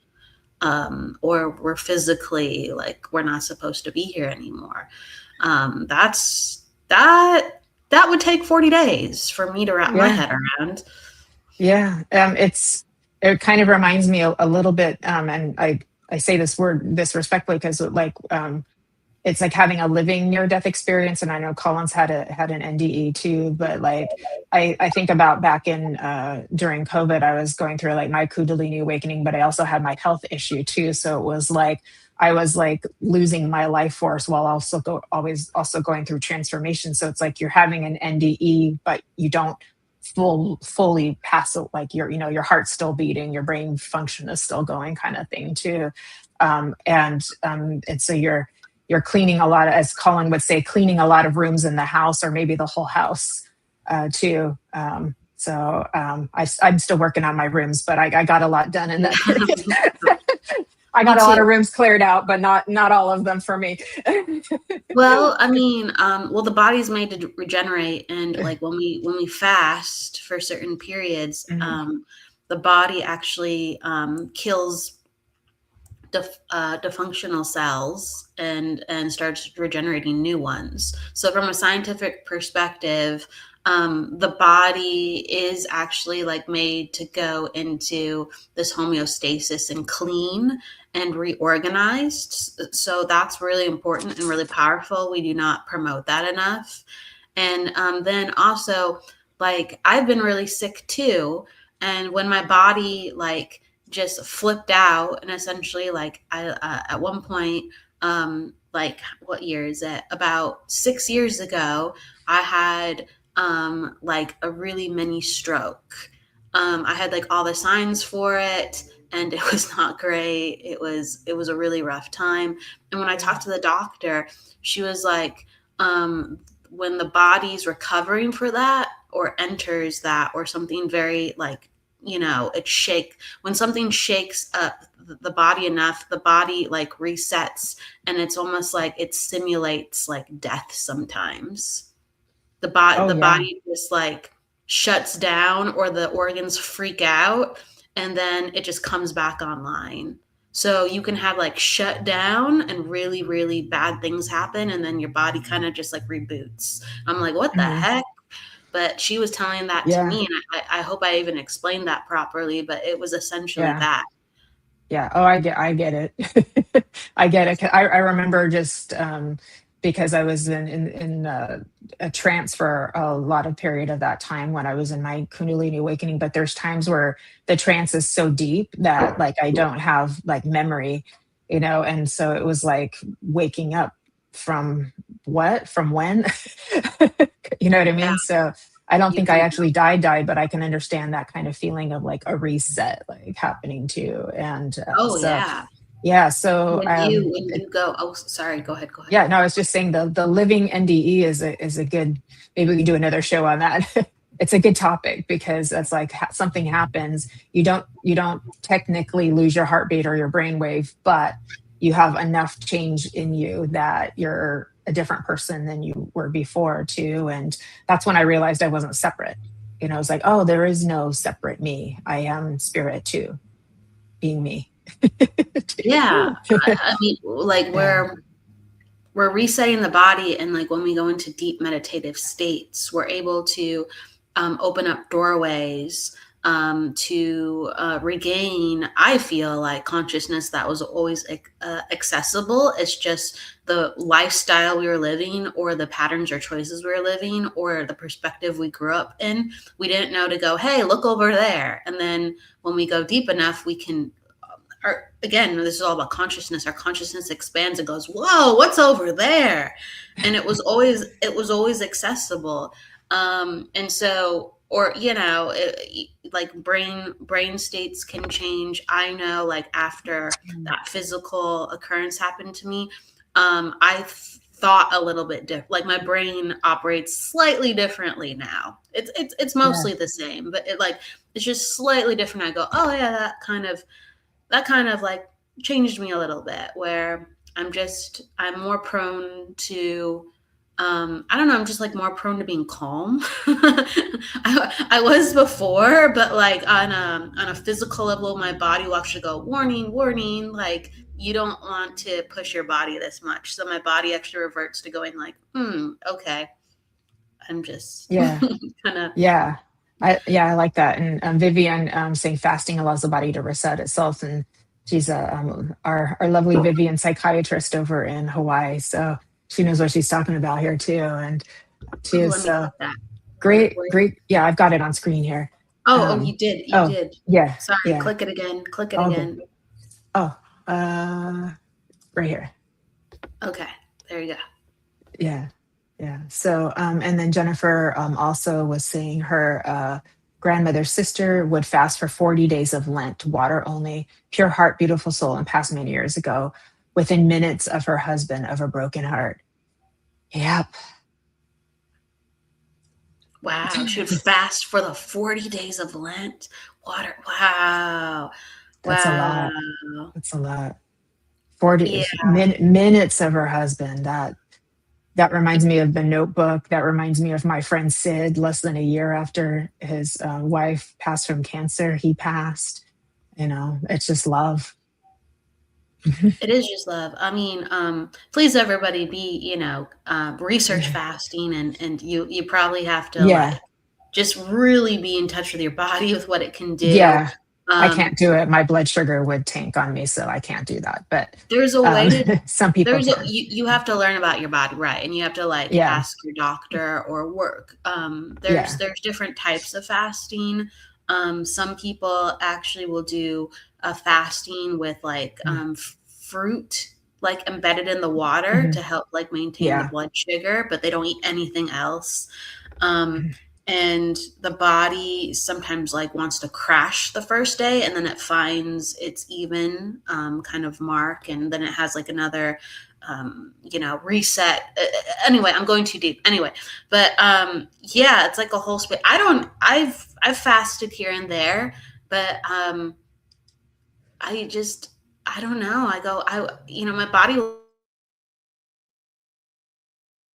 or we're physically, like, we're not supposed to be here anymore. That would take 40 days for me to wrap my head around. Yeah. It kind of reminds me a little bit, and I say this respectfully, because it's like having a living near-death experience. And I know Colin's had an NDE too, but like, I think about back in, during COVID, I was going through like my Kundalini awakening, but I also had my health issue too. So it was like, I was like losing my life force while always going through transformation. So it's like you're having an NDE, but you don't fully pass, like your heart's still beating, your brain function is still going, kind of thing too. And so you're cleaning a lot of, as Colin would say, cleaning a lot of rooms in the house, or maybe the whole house too. I'm still working on my rooms, but I got a lot done in that period. I got a lot of rooms cleared out, but not all of them for me. Well, I mean, the body's made to regenerate, and like when we fast for certain periods, the body actually kills dysfunctional cells and starts regenerating new ones. So from a scientific perspective, the body is actually like made to go into this homeostasis and clean and reorganized. So that's really important and really powerful. We do not promote that enough. And then also, like, I've been really sick too. And when my body like just flipped out, and essentially like I at one point, like, what year is it? About 6 years ago, I had like a really mini stroke. I had like all the signs for it, and it was not great. It was a really rough time. And when I talked to the doctor, she was like, when the body's recovering for that, or enters that, or something very like, when something shakes up the body enough, the body like resets, and it's almost like it simulates like death sometimes. The body just like shuts down, or the organs freak out, and then it just comes back online. So you can have like shut down and really, really bad things happen, and then your body kind of just like reboots. I'm like, what the heck? But she was telling that to me, and I hope I even explained that properly, but it was essentially that. Yeah. Oh, I get it. I get it. I remember just because I was in a trance for a lot of period of that time when I was in my Kundalini awakening. But there's times where the trance is so deep that like I don't have like memory, and so it was like waking up from when, you know what I mean? So I don't think I actually died, but I can understand that kind of feeling of like a reset, like happening too. And so when you go, oh, sorry, go ahead. Yeah, no, I was just saying the living NDE is a good, maybe we can do another show on that. It's a good topic, because it's like something happens. You don't technically lose your heartbeat or your brainwave, but you have enough change in you that you're a different person than you were before too. And that's when I realized I wasn't separate. I was like, oh, there is no separate me. I am spirit too, being me. Yeah. I mean, like we're resetting the body, and like when we go into deep meditative states, we're able to open up doorways to regain, I feel like, consciousness that was always accessible. It's just the lifestyle we were living, or the patterns or choices we were living, or the perspective we grew up in. We didn't know to go, hey, look over there. And then when we go deep enough, we can, again, this is all about consciousness. Our consciousness expands and goes, whoa, what's over there? And it was always accessible. And so, or, like brain states can change. I know, like, after that physical occurrence happened to me, I thought a little bit different. Like, my brain operates slightly differently now. It's mostly the same, but it's just slightly different. I go, oh yeah, that kind of like changed me a little bit, where I'm more prone to, I don't know, I'm just like more prone to being calm. I was before, but like on a physical level, my body will actually go, warning, warning, like you don't want to push your body this much. So my body actually reverts to going like, okay. I'm just kind of. Yeah. I like that. And Vivian saying fasting allows the body to reset itself. And she's our lovely Vivian psychiatrist over in Hawaii. So she knows what she's talking about here too. And she is great. Yeah, I've got it on screen here. Oh, you did. You did. Yeah. Sorry. Yeah. Click it again. Again. Right here. Okay. There you go. Yeah. Yeah. So, and then Jennifer also was saying her grandmother's sister would fast for 40 days of Lent, water only, pure heart, beautiful soul, and passed many years ago, within minutes of her husband of a broken heart. Yep. Wow. She would fast for the 40 days of Lent. Water. Wow. That's a Wow. lot. That's a lot. 40 Yeah. minutes of her husband. That reminds me of The Notebook. That reminds me of my friend Sid. Less than a year after his wife passed from cancer, he passed. It's just love. It is just love. I mean, please everybody be, research fasting and you probably have to like just really be in touch with your body with what it can do. Yeah. I can't do it. My blood sugar would tank on me, so I can't do that. But there's a way to some people can. You have to learn about your body, right? And you have to like ask your doctor or work. There's different types of fasting. Some people actually will do a fasting with like fruit like embedded in the water to help like maintain the blood sugar, but they don't eat anything else. And the body sometimes like wants to crash the first day, and then it finds its even kind of mark, and then it has like another reset. Anyway, I'm going too deep. Anyway, but it's like a whole space. I've fasted here and there, but I don't know. My body.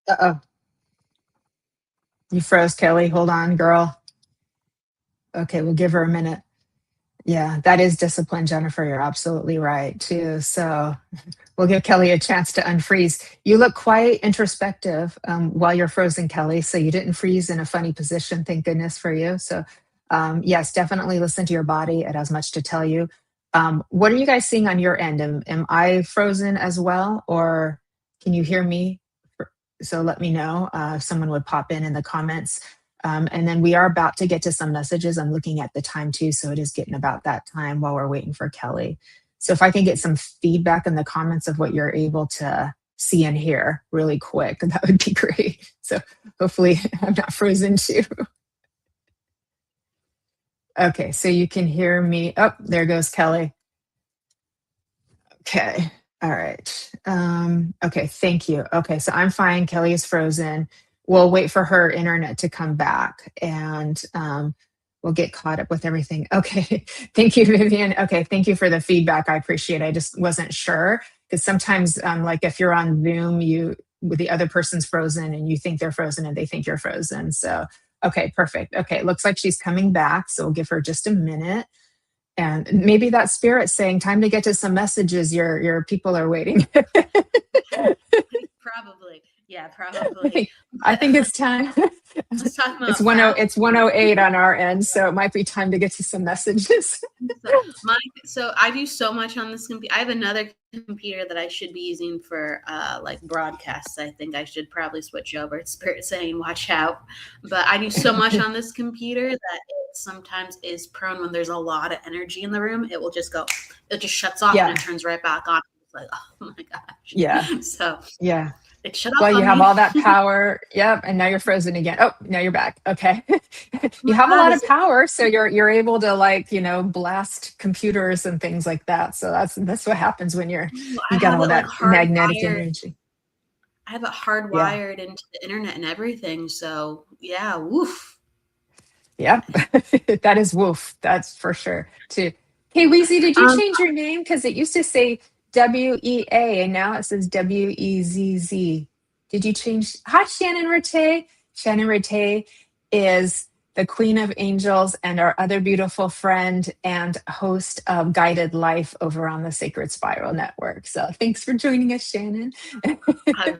Uh-oh. You froze, Kelly. Hold on, girl. Okay, we'll give her a minute. Yeah, that is discipline, Jennifer. You're absolutely right, too. So we'll give Kelly a chance to unfreeze. You look quite introspective while you're frozen, Kelly. So you didn't freeze in a funny position. Thank goodness for you. So yes, definitely listen to your body. It has much to tell you. What are you guys seeing on your end? Am I frozen as well, or can you hear me? So let me know if someone would pop in the comments. And then we are about to get to some messages. I'm looking at the time too, so it is getting about that time while we're waiting for Kelly. So if I can get some feedback in the comments of what you're able to see and hear really quick, that would be great. So hopefully I'm not frozen too. Okay, so you can hear me. Oh, there goes Kelly. Okay. All right. Okay. Thank you. Okay. So I'm fine. Kelly is frozen. We'll wait for her internet to come back, and we'll get caught up with everything. Okay. Thank you, Vivian. Okay. Thank you for the feedback. I appreciate it. I just wasn't sure, because sometimes like if you're on Zoom, with the other person's frozen and you think they're frozen and they think you're frozen. So, okay, perfect. Okay. It looks like she's coming back. So we'll give her just a minute. And maybe that spirit's saying, time to get to some messages. Your people are waiting. Probably. Yeah, probably. I think it's time. Let's talk about it's 1:08 on our end, so it might be time to get to some messages. So I do so much on this computer. I have another computer that I should be using for like broadcasts. I think I should probably switch over. It's spirit saying, watch out. But I do so much on this computer that it sometimes is prone when there's a lot of energy in the room. It will just go, it just shuts off and it turns right back on. It's like, oh my gosh. Yeah. So yeah. It shut off. Well, you have all that power. Yep. And now you're frozen again. Oh, now you're back. Okay. You have a lot of power. So you're able to blast computers and things like that. So that's what happens when you got all that magnetic energy. I have it hardwired into the internet and everything. So yeah, woof. Yep. That is woof. That's for sure too. Hey, Weezy, did you change your name? Because it used to say WEA and now it says WEZZ. Did you change? Hi, Shannon Rete. Shannon Rete is the Queen of Angels and our other beautiful friend and host of Guided Life over on the Sacred Spiral Network. So thanks for joining us, Shannon. I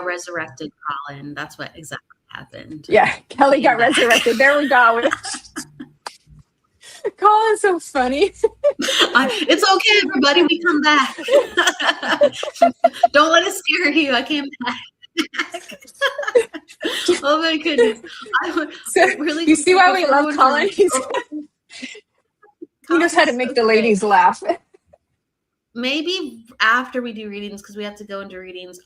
resurrected Colin. That's what exactly happened. Yeah, Kelly got resurrected. There we go. Colin's so funny. It's okay, everybody. We come back. Don't let it scare you. I came back. Oh my goodness. You see why we love Colin? He knows how to make the ladies laugh. Maybe after we do readings, because we have to go into readings.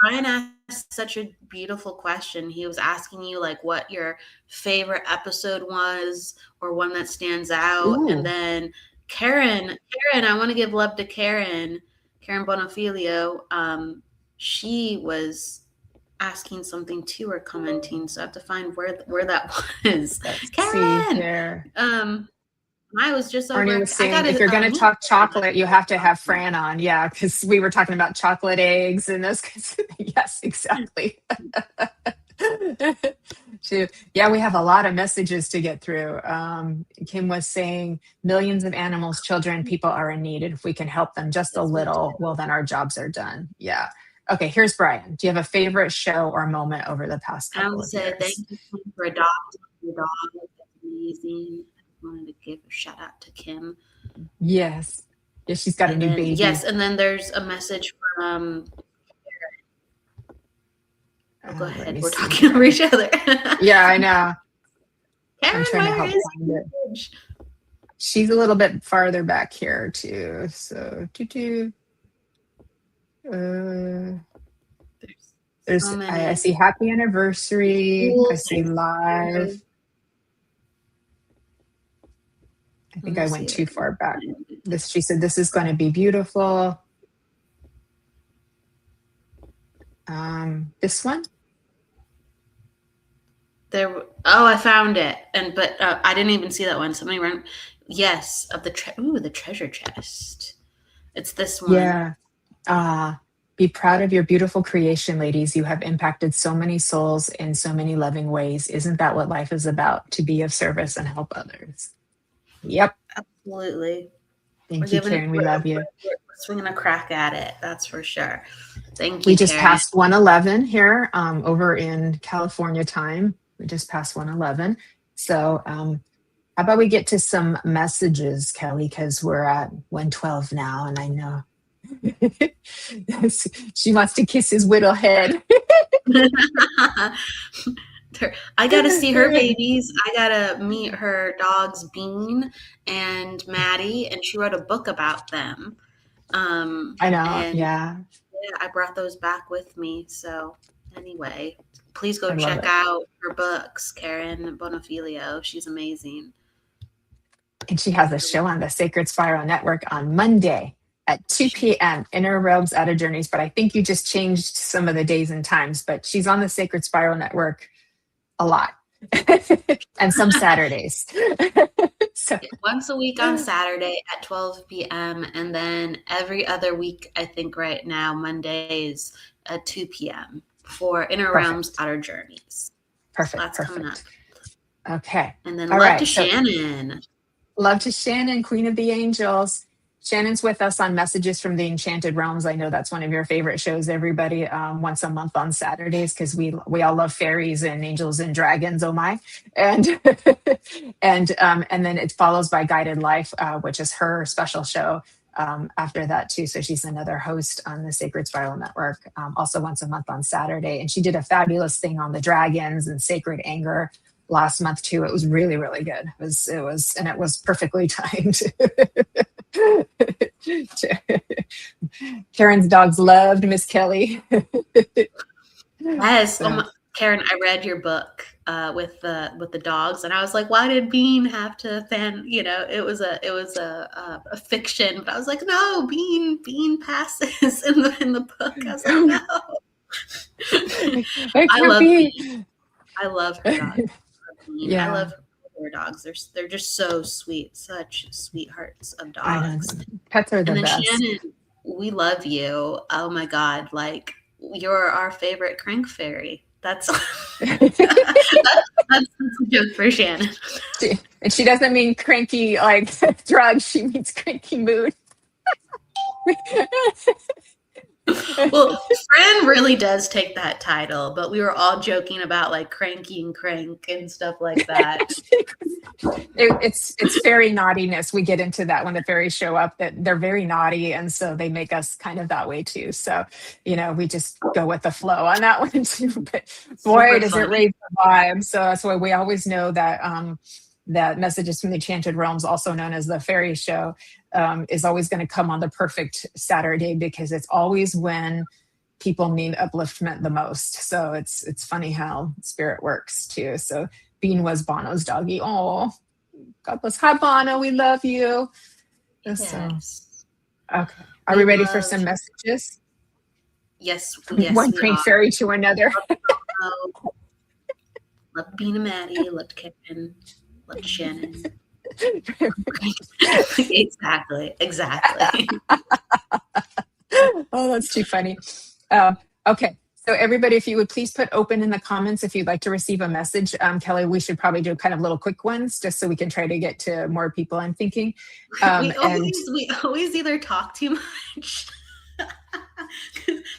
Brian asked such a beautiful question. He was asking you like what your favorite episode was or one that stands out. Ooh. And then Karen, I want to give love to Karen Bonafilio. She was asking something too or commenting, so I have to find where that was. Karen, I was just over. Arnie was saying, if you're going to talk chocolate, you have to have Fran on. Yeah, because we were talking about chocolate eggs and those kinds of things. Yes, exactly. Yeah, we have a lot of messages to get through. Kim was saying, millions of animals, children, people are in need. And if we can help them just a little, well, then our jobs are done. Yeah. Okay, here's Brian. Do you have a favorite show or moment over the past couple of years? Thank you for adopting your dog. That's amazing. Wanted to give a shout out to Kim. Yes. Yeah, she's got a new baby. Yes, and then there's a message from go ahead. We're talking over each other. Yeah, I know. Karen, I'm trying to help find it. She's a little bit farther back here too. So there's so I see happy anniversary. Cool. I see live. I think I went too far back. She said, this is going to be beautiful. This one? I found it. But I didn't even see that one. Somebody ran. Yes, of the treasure chest. It's this one. Yeah. Be proud of your beautiful creation, ladies. You have impacted so many souls in so many loving ways. Isn't that what life is about? To be of service and help others. Yep. Absolutely. Thank you, Karen. We love you. We're swinging a crack at it. That's for sure. Thank you, We just Karen. passed 1:11 here over in California time. We just passed 1:11. So how about we get to some messages, Kelly, because we're at 1:12 now, and I know she wants to kiss his little head. I got to see her babies. I got to meet her dogs, Bean and Maddie, and she wrote a book about them. I know, yeah. I brought those back with me. So anyway, please go check out her books, Karen Bonafilio. She's amazing. And she has a show on the Sacred Spiral Network on Monday at 2 p.m. Inner Realms, Outer Journeys. But I think you just changed some of the days and times. But she's on the Sacred Spiral Network a lot. And some Saturdays. So once a week on Saturday at 12 p.m. And then every other week, I think right now, Mondays at 2 p.m. for Inner Realms, Outer Journeys. Perfect. So that's coming up. Okay. And then love to Shannon. Love to Shannon, Queen of the Angels. Shannon's with us on Messages from the Enchanted Realms. I know that's one of your favorite shows, everybody, once a month on Saturdays, because we all love fairies and angels and dragons, oh my. And and then it follows by Guided Life, which is her special show after that too. So she's another host on the Sacred Spiral Network, also once a month on Saturday. And she did a fabulous thing on the dragons and sacred anger last month too. It was really, really good. It was perfectly timed. Karen's dogs loved Miss Kelly. Yes, Karen, I read your book with the dogs, and I was like, why did Bean have to fan? You know, it was a fiction, but I was like, no, Bean passes in the book. I was like, no. I love Bean. I love her dogs. Yeah. I love their dogs. They're just so sweet, such sweethearts of dogs. Pets are the and then best. Shannon, we love you. Oh my God, like you're our favorite crank fairy. That's that's a joke for Shannon. And she doesn't mean cranky like drugs. She means cranky mood. Well, Fran really does take that title, but we were all joking about like cranky and crank and stuff like that. It's fairy naughtiness. We get into that when the fairies show up, that they're very naughty, and so they make us kind of that way too. So, you know, we just go with the flow on that one too. But boy, does it raise the vibe. So that's why we always know that that Messages from the Enchanted Realms, also known as the Fairy Show, is always going to come on the perfect Saturday, because it's always when people need upliftment the most. So it's funny how spirit works too. So Bean was Bono's doggy. Oh, God bless. Hi, Bono. We love you. Yes. So, okay. Are we ready for some messages? Yes. From one green fairy to another. Love Bean and Maddie. Love Kevin. Love Shannon. Exactly. Oh, that's too funny. Okay. So everybody, if you would please put open in the comments if you'd like to receive a message. Kelly, we should probably do kind of little quick ones just so we can try to get to more people, I'm thinking. We always either talk too much.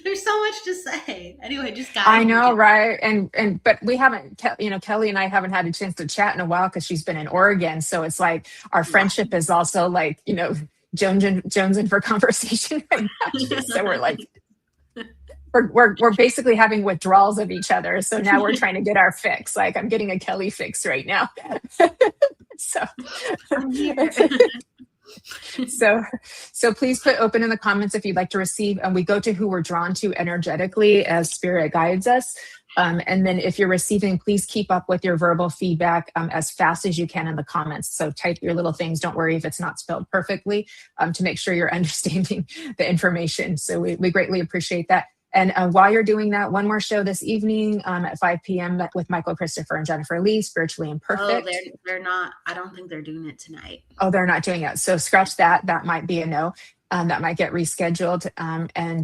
There's so much to say. Anyway, just guys. I know, right? But we haven't, Kelly and I haven't had a chance to chat in a while because she's been in Oregon. So it's like our friendship is also like, jonesing for conversation right now. So we're like, we're basically having withdrawals of each other. So now we're trying to get our fix. Like I'm getting a Kelly fix right now. So I'm here. So please put open in the comments if you'd like to receive, and we go to who we're drawn to energetically as spirit guides us. And then if you're receiving, please keep up with your verbal feedback as fast as you can in the comments. So type your little things. Don't worry if it's not spelled perfectly to make sure you're understanding the information. So we greatly appreciate that. And while you're doing that, one more show this evening at 5 p.m. with Michael Christopher and Jennifer Lee, Spiritually Imperfect. Oh, they're not. I don't think they're doing it tonight. Oh, they're not doing it. So scratch that. That might be a no. That might get rescheduled.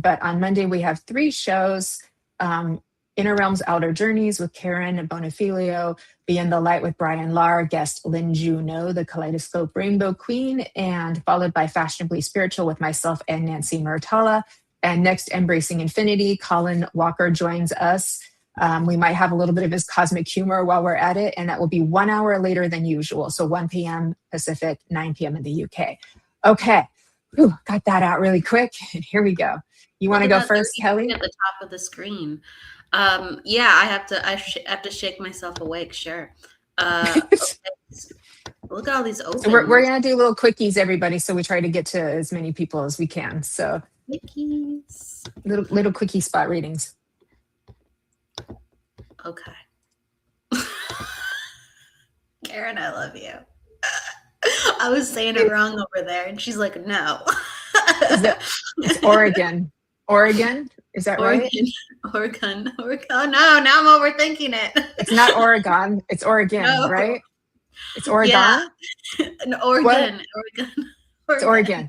But on Monday, we have 3 shows. Inner Realms Outer Journeys with Karen Bonifilio, Be in the Light with Brian Lahr, guest Lynn Juno, the Kaleidoscope Rainbow Queen, and followed by Fashionably Spiritual with myself and Nancy Murtala. And next, Embracing Infinity, Colin Walker joins us. We might have a little bit of his cosmic humor while we're at it, and that will be 1 hour later than usual. So 1 p.m. Pacific, 9 p.m. in the UK. Okay, whew, got that out really quick. And here we go. You want to go first, Kelly? At the top of the screen. Yeah, I have to shake myself awake. Sure. Okay. Look at all these open. So we're gonna do little quickies, everybody. So we try to get to as many people as we can. So quickies. Little quickie spot readings. Okay. Karen, I love you. I was saying it wrong over there, and she's like, "No." It's Oregon. Oregon? Is that right? Oregon. Oh no! Now I'm overthinking it. It's not Oregon. It's Oregon, right? It's Oregon. Yeah. No, Oregon. It's Oregon.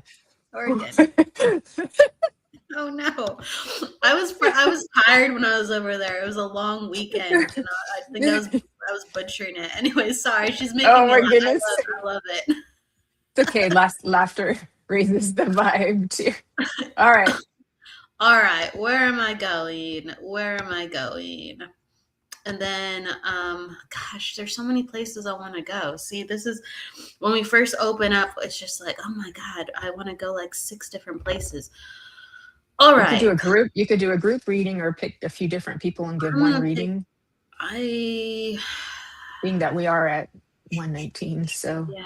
Oh no! I was tired when I was over there. It was a long weekend, and I think I was butchering it. Anyway, sorry. She's making me laugh. Goodness. I love it. It's okay. Laughter raises the vibe too. All right. Where am I going? And then, gosh, there's so many places I want to go. See, this is when we first open up. It's just like, oh my God, I want to go like 6 different places. All right. You could do a group reading or pick a few different people and give one reading. Being that we are at 119, so yeah,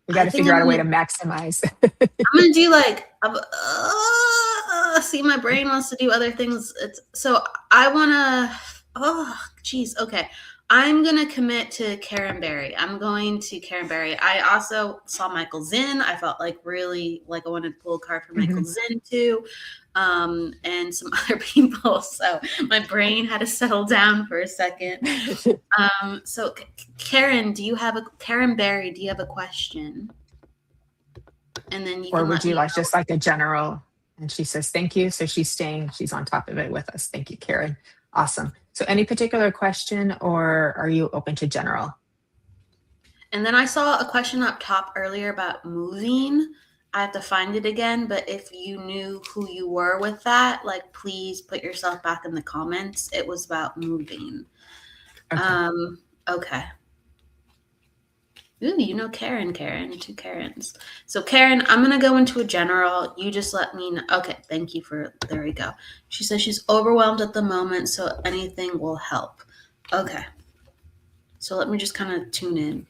we got to figure out a way to maximize. I'm gonna do like, see, my brain wants to do other things. So I wanna. Oh, geez. Okay. I'm going to commit to Karen Berry. I'm going to Karen Berry. I also saw Michael Zinn. I felt like really like I wanted to pull a card for Michael Zinn too. And some other people. So my brain had to settle down for a second. So Karen, Karen Berry, do you have a question? And then or would you like just like a general? And she says, thank you. So she's on top of it with us. Thank you, Karen. Awesome. So any particular question, or are you open to general? And then I saw a question up top earlier about moving. I have to find it again, but if you knew who you were with that, like, please put yourself back in the comments. It was about moving. Okay. Ooh, Karen, 2 Karens. So Karen, I'm going to go into a general. You just let me know. Okay. Thank you there we go. She says she's overwhelmed at the moment, so anything will help. Okay. So let me just kind of tune in.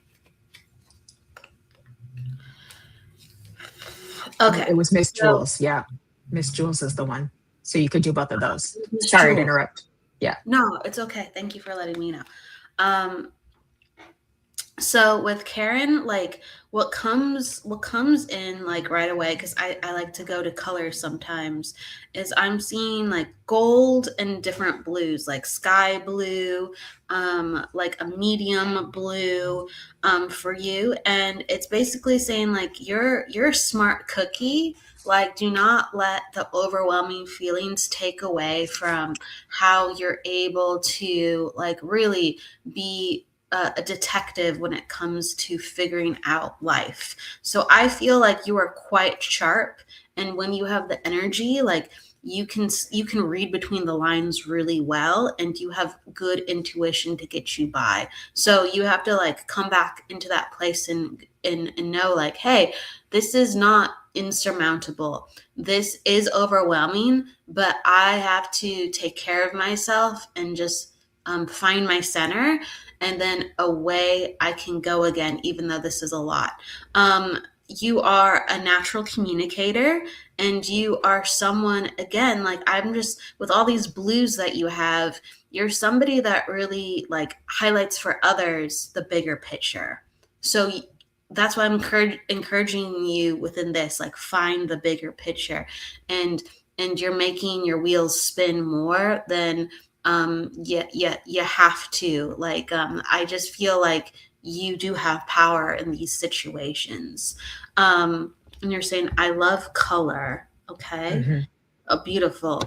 Okay. It was Miss Jules. Yeah. Miss Jules is the one. So you could do both of those. Sorry to interrupt. Yeah. No, it's okay. Thank you for letting me know. So with Karen, like what comes in like right away, because I like to go to colors sometimes, is I'm seeing like gold and different blues, like sky blue, like a medium blue, for you. And it's basically saying like you're a smart cookie. Like, do not let the overwhelming feelings take away from how you're able to like really be a detective when it comes to figuring out life. So I feel like you are quite sharp, and when you have the energy, like you can read between the lines really well, and you have good intuition to get you by. So you have to like come back into that place and know like, hey, this is not insurmountable. This is overwhelming, but I have to take care of myself and just find my center, and then away I can go again, even though this is a lot. You are a natural communicator, and you are someone, again, like I'm just, with all these blues that you have, you're somebody that really like highlights for others the bigger picture. So that's why I'm encouraging you within this, like find the bigger picture, and you're making your wheels spin more than you have to. Like, I just feel like you do have power in these situations. And you're saying, I love color. Okay. Mm-hmm. Oh, beautiful.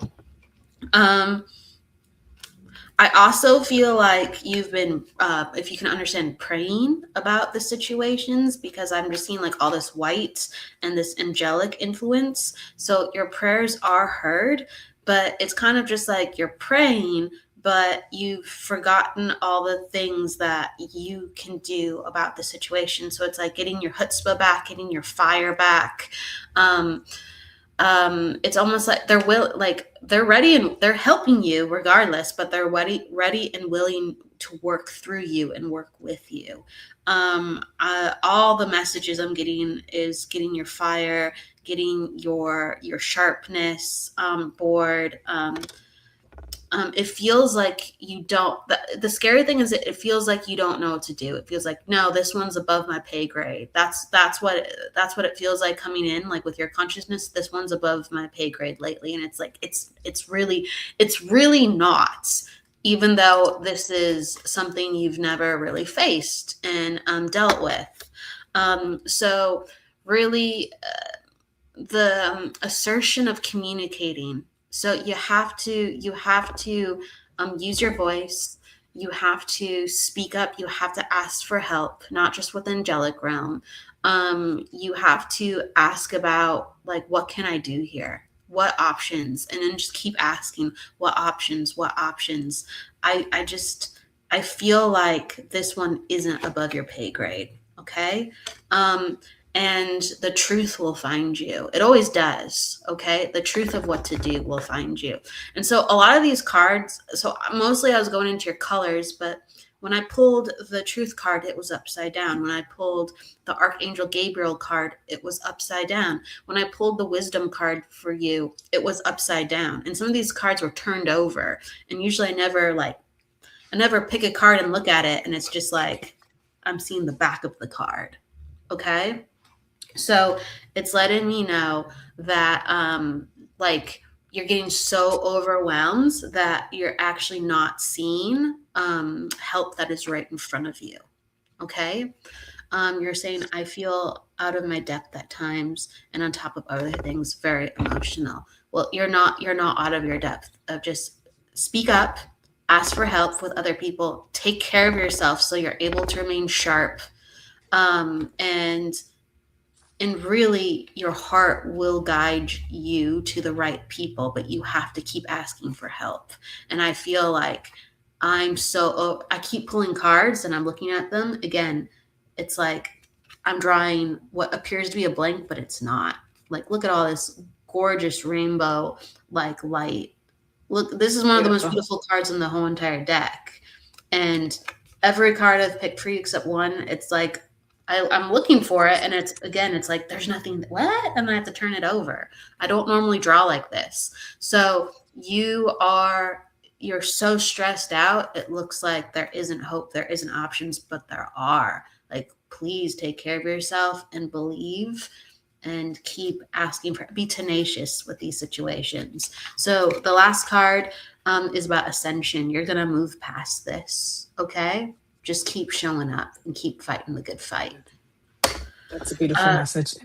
I also feel like you've been, if you can understand, praying about the situations, because I'm just seeing like all this white and this angelic influence. So your prayers are heard, but it's kind of just like you're praying, but you've forgotten all the things that you can do about the situation. So it's like getting your chutzpah back, getting your fire back. It's almost like they're ready and they're helping you regardless, but they're ready and willing to work through you and work with you. All the messages I'm getting is getting your fire, getting your sharpness board. It feels like you don't, the scary thing is it feels like you don't know what to do. It feels like, no, this one's above my pay grade. That's what it feels like coming in, like with your consciousness, this one's above my pay grade lately. And it's like, it's really not, even though this is something you've never really faced and dealt with. So really, the assertion of communicating. So you have to use your voice. You have to speak up. You have to ask for help, not just with angelic realm. You have to ask about like, what can I do here? What options? And then just keep asking, what options? I feel like this one isn't above your pay grade. Okay. And the truth will find you. It always does. Okay. The truth of what to do will find you. And so a lot of these cards, so mostly I was going into your colors, but when I pulled the truth card, it was upside down. When I pulled the Archangel Gabriel card, it was upside down. When I pulled the wisdom card for you, it was upside down. And some of these cards were turned over. And usually I never pick a card and look at it, and it's just like, I'm seeing the back of the card. Okay. So it's letting me know that, like, you're getting so overwhelmed that you're actually not seeing help that is right in front of you. Okay. You're saying, I feel out of my depth at times, and on top of other things, very emotional. Well, you're not out of your depth. Just speak up, ask for help with other people, take care of yourself so you're able to remain sharp, and really your heart will guide you to the right people, but you have to keep asking for help. And I feel like I keep pulling cards and I'm looking at them again. It's like I'm drawing what appears to be a blank, but it's not. Like, look at all this gorgeous rainbow, like light. Look, this is one of the most beautiful cards in the whole entire deck. And every card I've picked for you except one, it's like I'm looking for it, and it's like there's nothing. What? And I have to turn it over. I don't normally draw like this. So you're so stressed out. It looks like there isn't hope, there isn't options, but there are. Like, please take care of yourself and believe, and keep asking for. Be tenacious with these situations. So the last card is about ascension. You're gonna move past this. Okay. Just keep showing up and keep fighting the good fight. That's a beautiful message.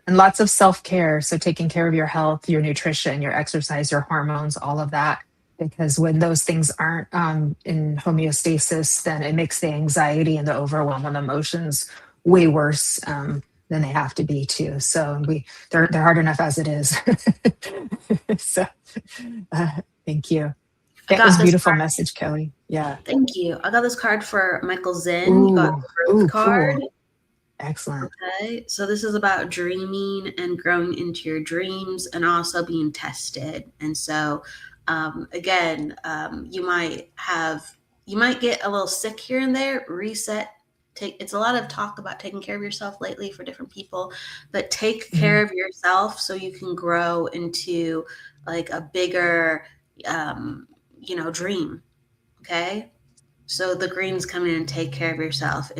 And lots of self-care. So taking care of your health, your nutrition, your exercise, your hormones, all of that. Because when those things aren't in homeostasis, then it makes the anxiety and the overwhelm and emotions way worse than they have to be too. So they're hard enough as it is. So thank you. That was a beautiful message, Kelly. Yeah. Thank you. I got this card for Michael Zinn. You got the growth card. Cool. Excellent. Okay. So this is about dreaming and growing into your dreams, and also being tested. And so, again, you might get a little sick here and there. Reset. It's a lot of talk about taking care of yourself lately for different people, but take care of yourself so you can grow into like a bigger, dream. Okay. So the greens come in and take care of yourself.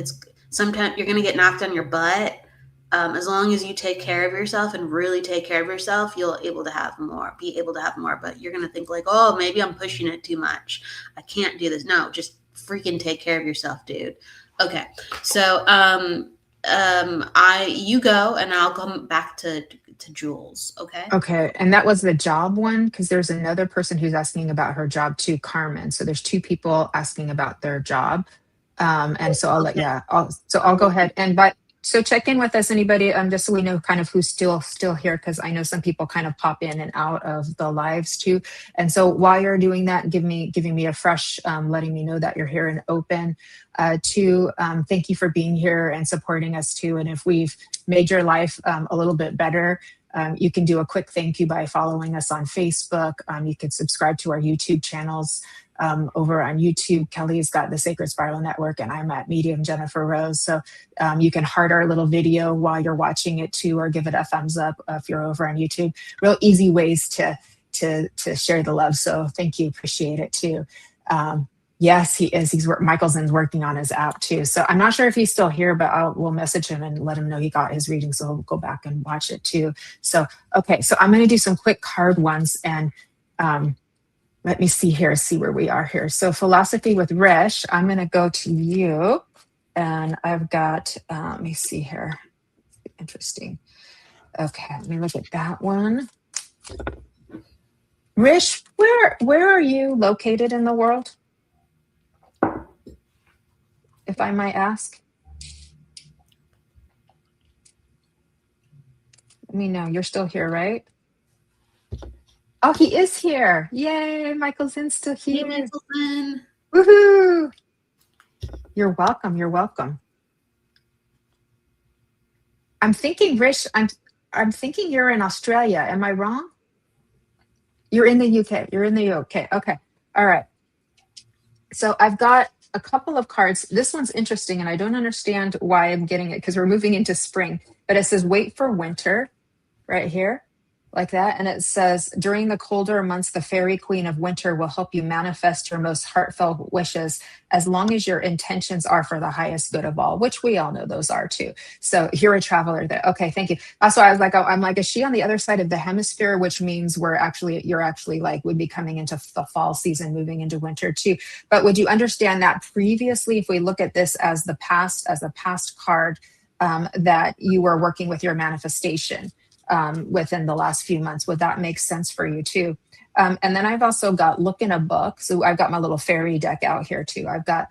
Sometimes you're going to get knocked on your butt. As long as you take care of yourself and really take care of yourself, you'll be able to have more, but you're going to think like, oh, maybe I'm pushing it too much. I can't do this. No, just freaking take care of yourself, dude. Okay. So, you go, and I'll come back to Jules. Okay. Okay. And that was the job one, because there's another person who's asking about her job too, Carmen. So there's two people asking about their job. And so I'll go ahead so check in with us, anybody, just so we know kind of who's still here, because I know some people kind of pop in and out of the lives too. And so while you're doing that, giving me a fresh, letting me know that you're here and open. Thank you for being here and supporting us too. And if we've made your life a little bit better, you can do a quick thank you by following us on Facebook. You can subscribe to our YouTube channels. Over on YouTube, Kelly's got the Sacred Spiral Network, and I'm at Medium Jennifer Rose. So you can heart our little video while you're watching it too, or give it a thumbs up if you're over on YouTube. Real easy ways to share the love. So thank you, appreciate it too. Yes, he is. Michael Zinn's working on his app too. So I'm not sure if he's still here, but we'll message him and let him know he got his reading, so he'll go back and watch it too. So okay, so I'm going to do some quick card ones, and let me see where we are here. So philosophy with Rish, I'm going to go to you, and I've got, let me see here. Interesting. Okay, let me look at that one. Rish, where are you located in the world, if I might ask? Let me know. You're still here, right? Oh, he is here. Yay, Michael Zinn's still here. Hey, Michael Zinn. Woohoo. You're welcome. I'm thinking, Rish, I'm thinking you're in Australia. Am I wrong? You're in the UK. Okay. All right. So I've got a couple of cards. This one's interesting, and I don't understand why I'm getting it, because we're moving into spring, but it says wait for winter right here. Like that. And it says, during the colder months, the fairy queen of winter will help you manifest your most heartfelt wishes, as long as your intentions are for the highest good of all, which we all know those are too. So you're a traveler there. Okay, thank you. That's why I was like, I'm like, is she on the other side of the hemisphere? Which means you're actually like, would be coming into the fall season, moving into winter too. But would you understand that previously, if we look at this as a past card, that you were working with your manifestation within the last few months? Would that make sense for you too? And then I've also got look in a book. So I've got my little fairy deck out here too. I've got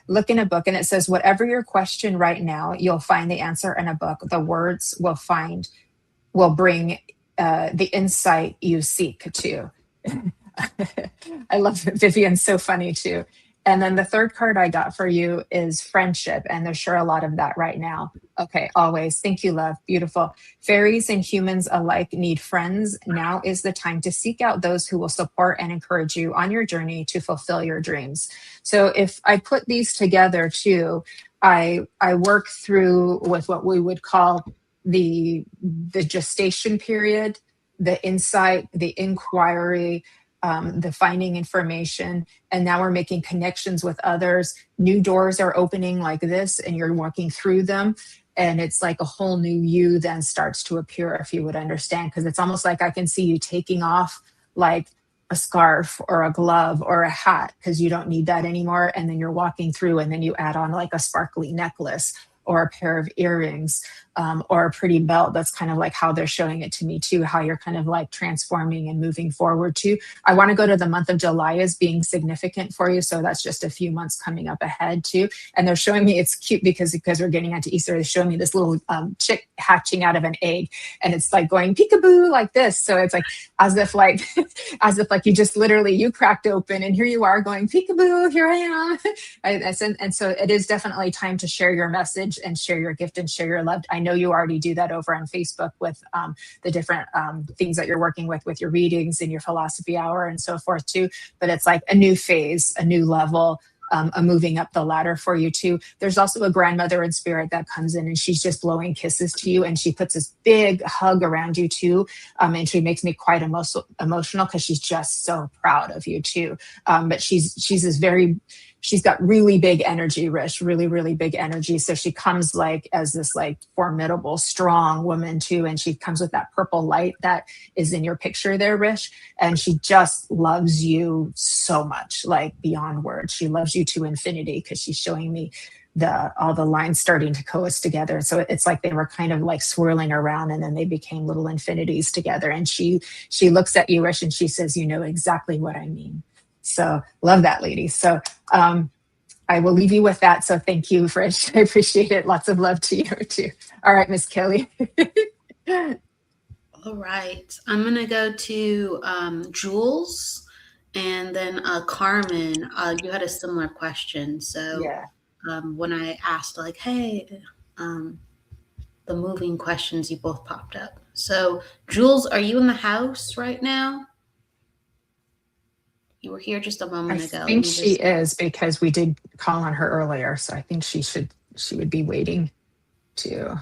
look in a book, and it says, whatever your question right now, you'll find the answer in a book. The words will bring the insight you seek too. I love it. Vivian's so funny too. And then the third card I got for you is friendship. And there's sure a lot of that right now. Okay, always. Thank you, love. Beautiful. Fairies and humans alike need friends. Now is the time to seek out those who will support and encourage you on your journey to fulfill your dreams. So if I put these together too, I work through with what we would call the gestation period, the insight, the inquiry, the finding information, and now we're making connections with others. New doors are opening like this, and you're walking through them. And it's like a whole new you then starts to appear, if you would understand, because it's almost like I can see you taking off like a scarf or a glove or a hat because you don't need that anymore. And then you're walking through, and then you add on like a sparkly necklace or a pair of earrings, or a pretty belt. That's kind of like how they're showing it to me too, how you're kind of like transforming and moving forward too. I want to go to the month of July as being significant for you. So that's just a few months coming up ahead too. And they're showing me, it's cute because we're getting into Easter, they're showing me this little chick hatching out of an egg, and it's like going peekaboo like this. So it's like as if like you just literally, you cracked open and here you are going peekaboo, here I am. And so it is definitely time to share your message and share your gift and share your love. I know you already do that over on Facebook with the different things that you're working with your readings and your philosophy hour and so forth too. But it's like a new phase, a new level, a moving up the ladder for you too. There's also a grandmother in spirit that comes in, and she's just blowing kisses to you, and she puts this big hug around you too, and she makes me quite emotional because she's just so proud of you too. But she's got really big energy, Rish, really, really big energy. So she comes like as this like formidable, strong woman too. And she comes with that purple light that is in your picture there, Rish. And she just loves you so much, like beyond words. She loves you to infinity because she's showing me all the lines starting to coalesce together. So it's like they were kind of like swirling around, and then they became little infinities together. And she looks at you, Rish, and she says, you know exactly what I mean. So love that, lady. So I will leave you with that. So thank you, Frisch. I appreciate it. Lots of love to you too. All right, Miss Kelly. All right. I'm going to go to Jules, and then Carmen. You had a similar question. So yeah. When I asked like, hey, the moving questions, you both popped up. So Jules, are you in the house right now? You were here just a moment ago. I think she is, because we did call on her earlier. So I think she would be waiting to.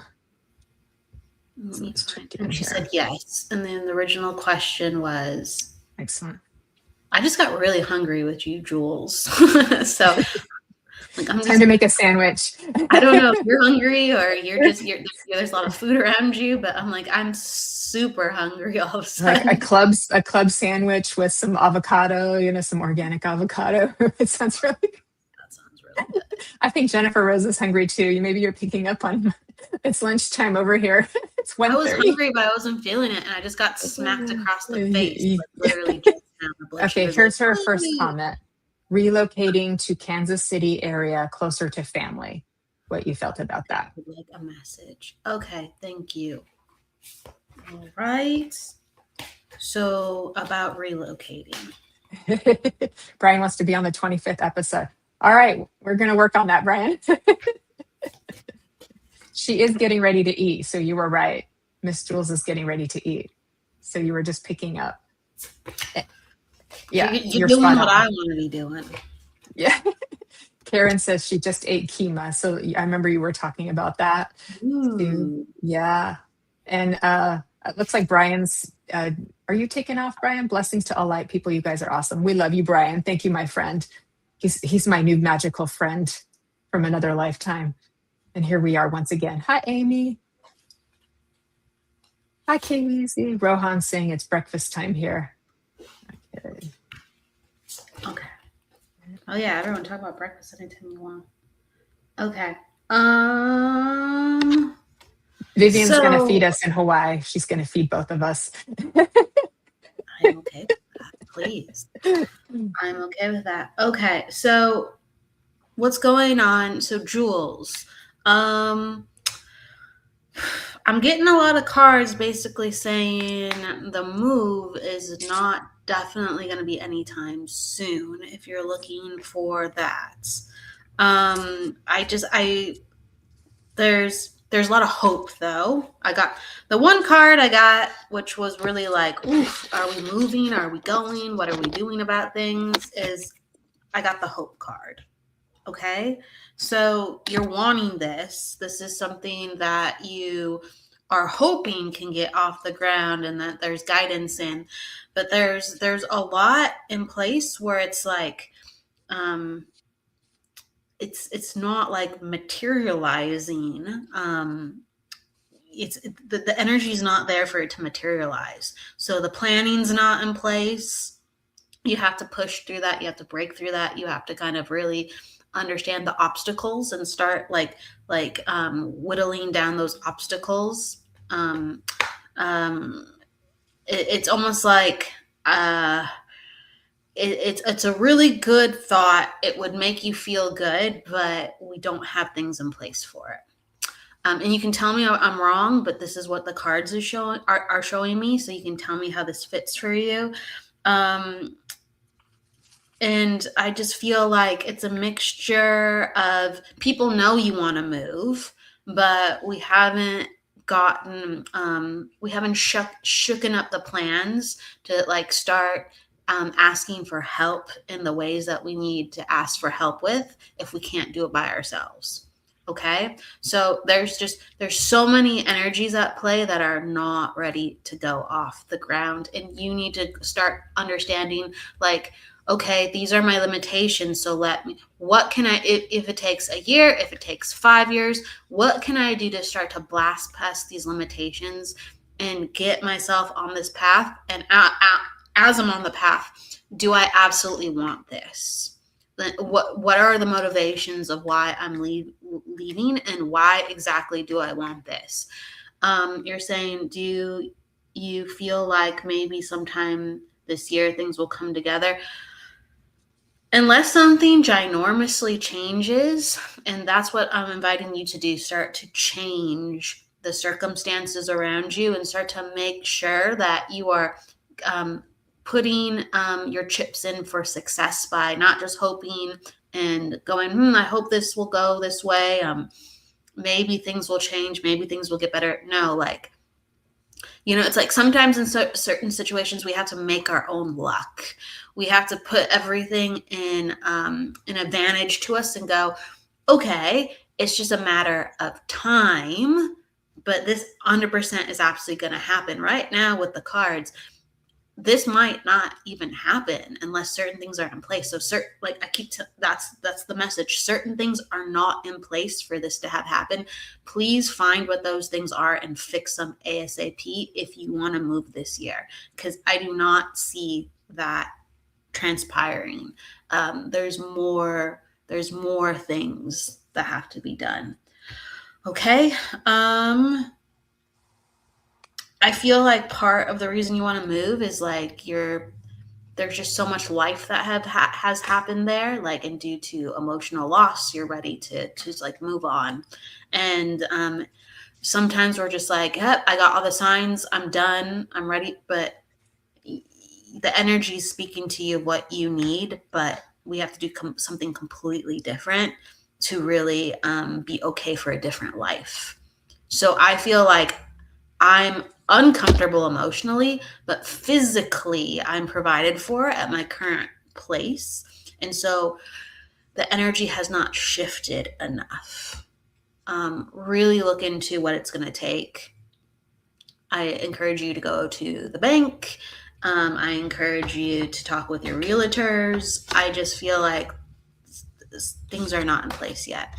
And she said yes. And then the original question was. Excellent. I just got really hungry with you, Jules. So like, time to make a sandwich. I don't know if you're hungry or there's a lot of food around you, but I'm like, I'm super hungry all of a sudden. Like a club sandwich with some avocado, some organic avocado. It sounds really good. That sounds really good. I think Jennifer Rose is hungry too. Maybe you're picking up on it's lunchtime over here. It's 1:30. I was hungry, but I wasn't feeling it, and I just got smacked across the face. Like, literally just now. Okay, here's her first comment. Relocating to Kansas City area closer to family. What you felt about that? Like a message. Okay, thank you. All right. So about relocating. Brian wants to be on the 25th episode. All right, we're going to work on that, Brian. She is getting ready to eat, so you were right. Miss Jules is getting ready to eat. So you were just picking up. Yeah, you're doing what I want to be doing. Yeah. Karen says she just ate keema. So I remember you were talking about that. Too. Yeah. And it looks like Brian's, are you taking off, Brian? Blessings to all light people. You guys are awesome. We love you, Brian. Thank you, my friend. He's my new magical friend from another lifetime. And here we are once again. Hi, Amy. Hi, Casey. Rohan saying it's breakfast time here. Okay. Oh yeah, everyone talk about breakfast anytime you want. Okay. Vivian's gonna feed us in Hawaii. She's gonna feed both of us. I'm okay with that, please. I'm okay with that. Okay, so what's going on? So Jules, I'm getting a lot of cards basically saying the move is not definitely going to be anytime soon if you're looking for that. There's a lot of hope though. I got the one card I got, which was really like, oof, are we moving? Are we going? What are we doing about things? Is I got the hope card. Okay. So you're wanting this. This is something that you are hoping can get off the ground and that there's guidance in. But there's a lot in place where it's like, it's not like materializing. The energy is not there for it to materialize. So the planning's not in place. You have to push through that. You have to break through that. You have to kind of really understand the obstacles and start whittling down those obstacles. It's almost like it's a really good thought. It would make you feel good, but we don't have things in place for it. And you can tell me I'm wrong, but this is what the cards are showing me. So you can tell me how this fits for you. And I just feel like it's a mixture of people know you want to move, but we haven't shooken up the plans to like start asking for help in the ways that we need to ask for help with if we can't do it by ourselves. Okay. So there's so many energies at play that are not ready to go off the ground. And you need to start understanding like, okay, these are my limitations. So what can I, if it takes a year, if it takes 5 years, what can I do to start to blast past these limitations and get myself on this path? And as I'm on the path, do I absolutely want this? What are the motivations of why I'm leaving and why exactly do I want this? You're saying, do you feel like maybe sometime this year things will come together? Unless something ginormously changes, and that's what I'm inviting you to do, start to change the circumstances around you and start to make sure that you are putting your chips in for success by not just hoping and going, I hope this will go this way. Maybe things will change. Maybe things will get better. No, like, it's like sometimes in certain situations, we have to make our own luck. We have to put everything in an advantage to us and go, okay, it's just a matter of time, but this 100% is absolutely going to happen right now with the cards. This might not even happen unless certain things are in place. So that's the message. Certain things are not in place for this to have happened. Please find what those things are and fix them ASAP if you want to move this year, because I do not see that transpiring. There's more things that have to be done. Okay. I feel like part of the reason you want to move is like there's just so much life that has happened there, like, and due to emotional loss, you're ready to like move on. And sometimes we're just like, yep, I got all the signs, I'm done, I'm ready. But the energy is speaking to you what you need, but we have to do something completely different to really be okay for a different life. So I feel like I'm uncomfortable emotionally, but physically I'm provided for at my current place. And so the energy has not shifted enough. Really look into what it's going to take. I encourage you to go to the bank. I encourage you to talk with your realtors. I just feel like things are not in place yet.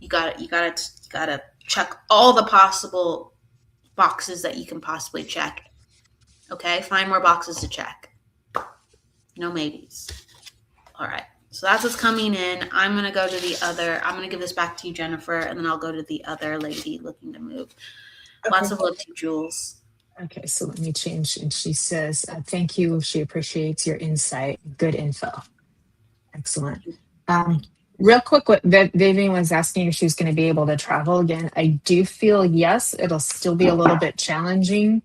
You gotta check all the possible boxes that you can possibly check. Okay, find more boxes to check. No maybes. All right, so that's what's coming in. I'm gonna go to the other. I'm gonna give this back to you, Jennifer, and then I'll go to the other lady looking to move. Okay. Lots of love to you, Jules. Okay, so let me change. And she says, thank you. She appreciates your insight. Good info. Excellent. Real quick, what Vivian was asking if she was going to be able to travel again. I do feel yes, it'll still be a little bit challenging.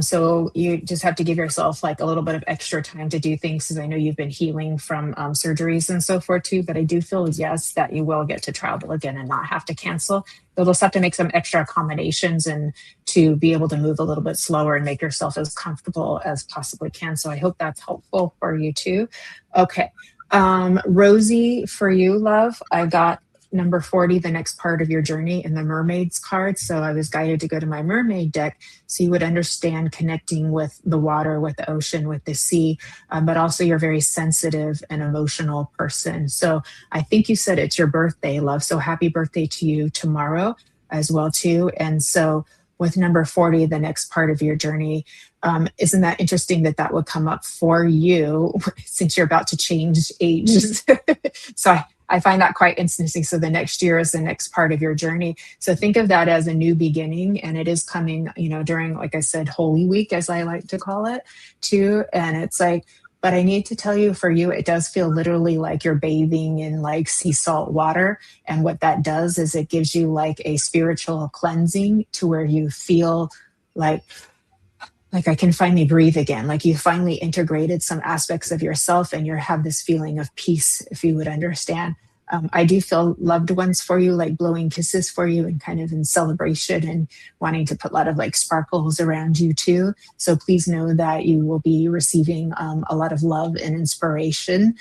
So you just have to give yourself like a little bit of extra time to do things, because I know you've been healing from surgeries and so forth too. But I do feel yes that you will get to travel again and not have to cancel. You'll just have to make some extra accommodations and to be able to move a little bit slower and make yourself as comfortable as possibly can. So I hope that's helpful for you too. Okay. Rosie, for you, love, I got number 40, the next part of your journey, in the mermaids card. So I was guided to go to my mermaid deck so you would understand connecting with the water, with the ocean, with the sea, but also you're a very sensitive and emotional person. So I think you said it's your birthday, love. So happy birthday to you tomorrow as well too. And so with number 40, the next part of your journey, isn't that interesting that that would come up for you since you're about to change ages? So I find that quite interesting. So the next year is the next part of your journey. So think of that as a new beginning, and it is coming, during, like I said, Holy Week, as I like to call it, too. And it's like, but I need to tell you, for you, it does feel literally like you're bathing in like sea salt water. And what that does is it gives you like a spiritual cleansing to where you feel like I can finally breathe again, like you finally integrated some aspects of yourself and you have this feeling of peace, if you would understand. I do feel loved ones for you, like blowing kisses for you and kind of in celebration and wanting to put a lot of like sparkles around you too. So please know that you will be receiving a lot of love and inspiration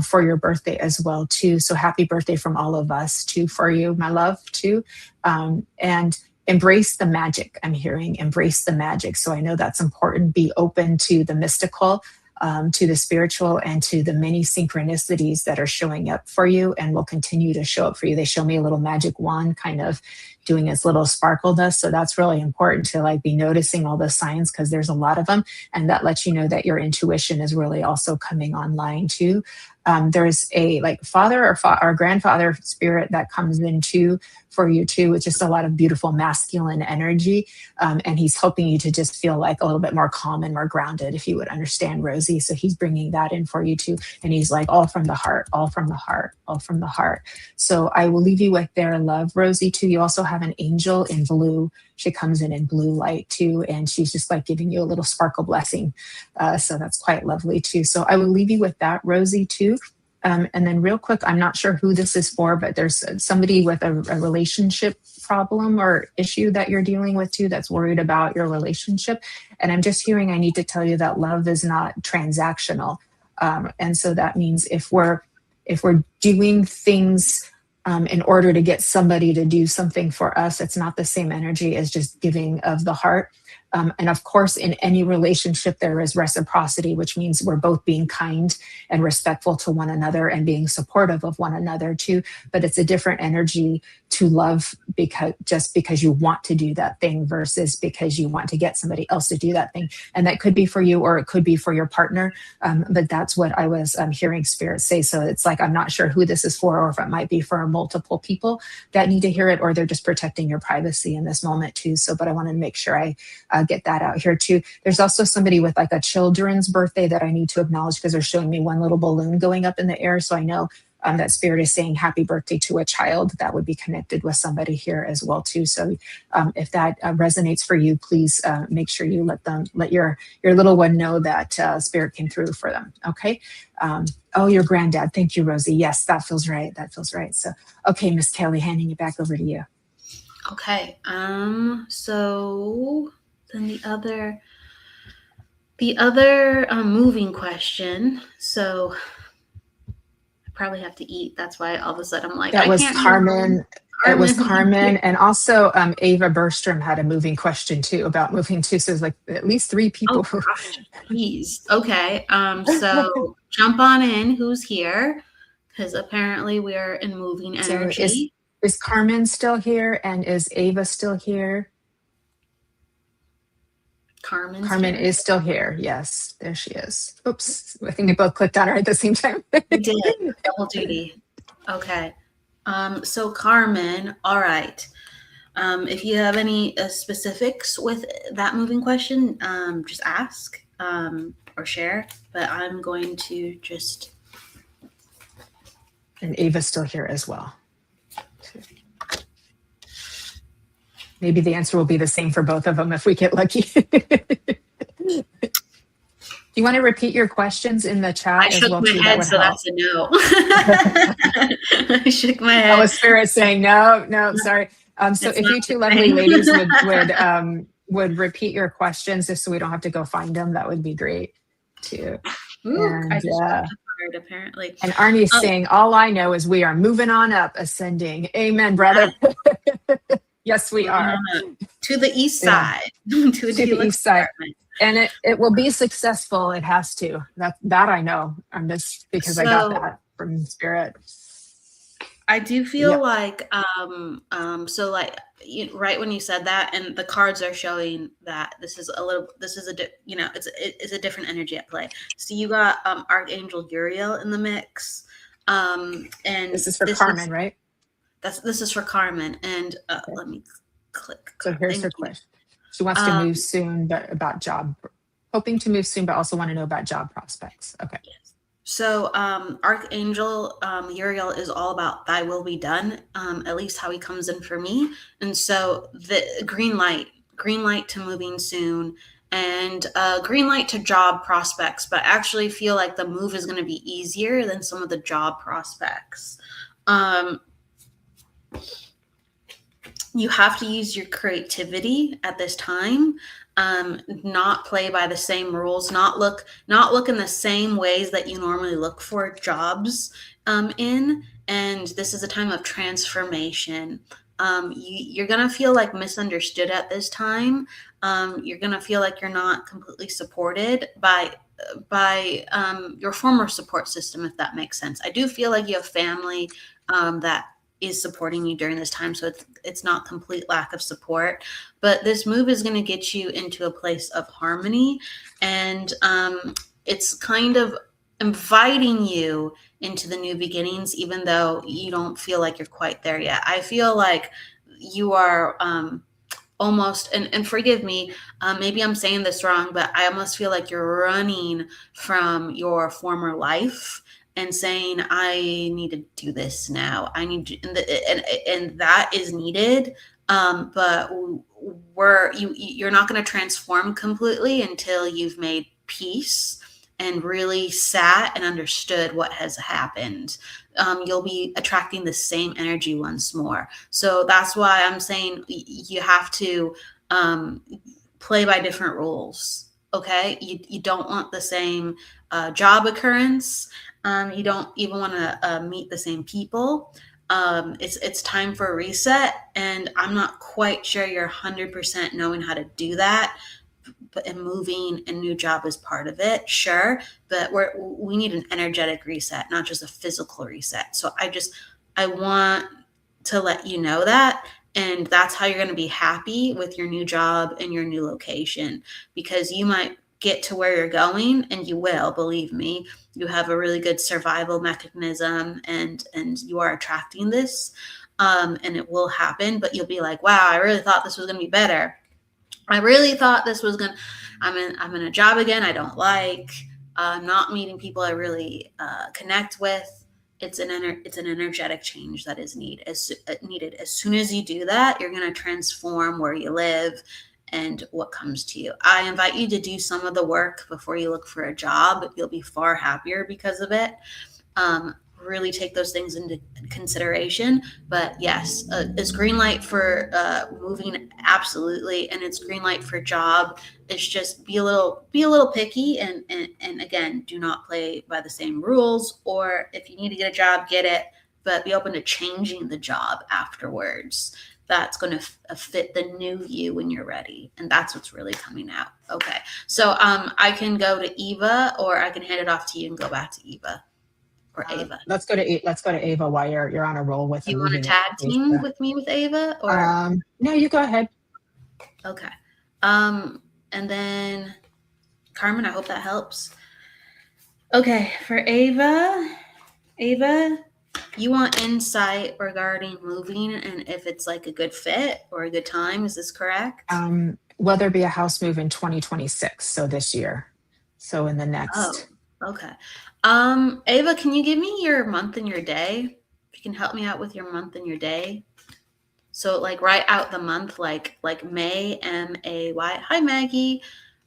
for your birthday as well too. So happy birthday from all of us too for you, my love too. And embrace the magic. I'm hearing embrace the magic. So I know that's important. Be open to the mystical, to the spiritual, and to the many synchronicities that are showing up for you and will continue to show up for you. They show me a little magic wand kind of doing its little sparkle dust. So that's really important to like be noticing all the signs, because there's a lot of them. And that lets you know that your intuition is really also coming online too. There's a like father or grandfather spirit that comes into for you too, with just a lot of beautiful masculine energy. And he's helping you to just feel like a little bit more calm and more grounded, if you would understand, Rosie. So he's bringing that in for you too. And he's like, all from the heart, all from the heart, all from the heart. So I will leave you with their love, Rosie, too. You also have an angel in blue. She comes in blue light too. And she's just like giving you a little sparkle blessing. So that's quite lovely too. So I will leave you with that, Rosie, too. And then real quick, I'm not sure who this is for, but there's somebody with a relationship problem or issue that you're dealing with too, that's worried about your relationship. And I'm just hearing, I need to tell you that love is not transactional. And so that means if we're doing things in order to get somebody to do something for us, it's not the same energy as just giving of the heart. And of course, in any relationship, there is reciprocity, which means we're both being kind and respectful to one another and being supportive of one another too. But it's a different energy to love because you want to do that thing versus because you want to get somebody else to do that thing. And that could be for you, or it could be for your partner. But that's what I was hearing Spirit say. So it's like, I'm not sure who this is for, or if it might be for multiple people that need to hear it, or they're just protecting your privacy in this moment too. So, but I wanted to make sure I get that out here too. There's also somebody with like a children's birthday that I need to acknowledge, because they're showing me one little balloon going up in the air. So I know that Spirit is saying happy birthday to a child that would be connected with somebody here as well too. So if that resonates for you, please make sure you let your little one know that Spirit came through for them. Okay. Oh, your granddad. Thank you, Rosie. Yes, that feels right. That feels right. So, okay, Miss Kelly, handing it back over to you. Okay. So then the other moving question. So I probably have to eat. That's why all of a sudden I'm like, that was Carmen. It was Carmen, and also Ava Bergstrom had a moving question too about moving too. So it's like at least 3 people. Oh, gosh, please. Okay. So jump on in. Who's here? Because apparently we're in moving energy. So is Carmen still here, and is Ava still here? Carmen is still here. Yes, there she is. Oops, I think we both clicked on her at the same time. We did. Double duty. Okay. So Carmen, all right. If you have any specifics with that moving question, just ask or share. But I'm going to just. And Ava's still here as well. Maybe the answer will be the same for both of them if we get lucky. Do you want to repeat your questions in the chat? I shook my head, so that's a no. I shook my head. I was Spirit saying no, sorry. So if you two lovely ladies would repeat your questions just so we don't have to go find them, that would be great too. Ooh, and, record, apparently. And Arnie's saying, all I know is we are moving on up, ascending. Amen, brother. Yes, we are. To the east side. To the east side. And it will be successful. It has to. That I know. I'm just because I got that from Spirit. I do feel like so like right when you said that, and the cards are showing that it's a different energy at play. So you got Archangel Uriel in the mix, and this is for Carmen, right? This is for Carmen, and let me click. So here's her question. She wants to move soon, but hoping to move soon, but also want to know about job prospects. Okay. Yes. So Archangel Uriel is all about thy will be done, at least how he comes in for me. And so the green light to moving soon, and green light to job prospects, but I actually feel like the move is going to be easier than some of the job prospects. You have to use your creativity at this time. Not play by the same rules, not look in the same ways that you normally look for jobs in. And this is a time of transformation. You're going to feel like misunderstood at this time. You're going to feel like you're not completely supported by your former support system, if that makes sense. I do feel like you have family that is supporting you during this time, so it's not complete lack of support, but this move is going to get you into a place of harmony, and it's kind of inviting you into the new beginnings, even though you don't feel like you're quite there yet. I feel like you are almost, and forgive me, maybe I'm saying this wrong, but I almost feel like you're running from your former life and saying, I need to do this now. I need to, and that is needed. But you're not going to transform completely until you've made peace and really sat and understood what has happened. You'll be attracting the same energy once more. So that's why I'm saying you have to play by different rules. Okay. You don't want the same job occurrence. You don't even want to meet the same people. It's time for a reset, and I'm not quite sure you're 100% knowing how to do that. But moving a new job is part of it, sure. But we need an energetic reset, not just a physical reset. So I want to let you know that. And that's how you're going to be happy with your new job and your new location, because you might get to where you're going, and you will, believe me. You have a really good survival mechanism, and you are attracting this, and it will happen. But you'll be like, wow, I really thought this was going to be better. I really thought this was I'm in a job again I don't like. Not meeting people I really connect with. It's an energetic change that is needed. As soon as you do that, you're going to transform where you live and what comes to you. I invite you to do some of the work before you look for a job. You'll be far happier because of it. Really take those things into consideration. But yes, it's green light for moving, absolutely, and it's green light for job. It's just be a little picky, and again, do not play by the same rules. Or if you need to get a job, get it, but be open to changing the job afterwards. That's going to fit the new you when you're ready. And that's what's really coming out. Okay. So I can go to Eva, or I can hand it off to you and go back to Eva or Ava. Let's go to Ava while you're on a roll with. You want to tag team with me with Ava, or no? You go ahead. Okay. And then Carmen, I hope that helps. Okay, for Ava, you want insight regarding moving and if it's like a good fit or a good time. Is this correct? Will there be a house move in 2026? So this year. So in the next. Oh, okay. Ava, can you give me your month and your day? If you can help me out with your month and your day. So like write out the month, like May, M-A-Y. Hi, Maggie.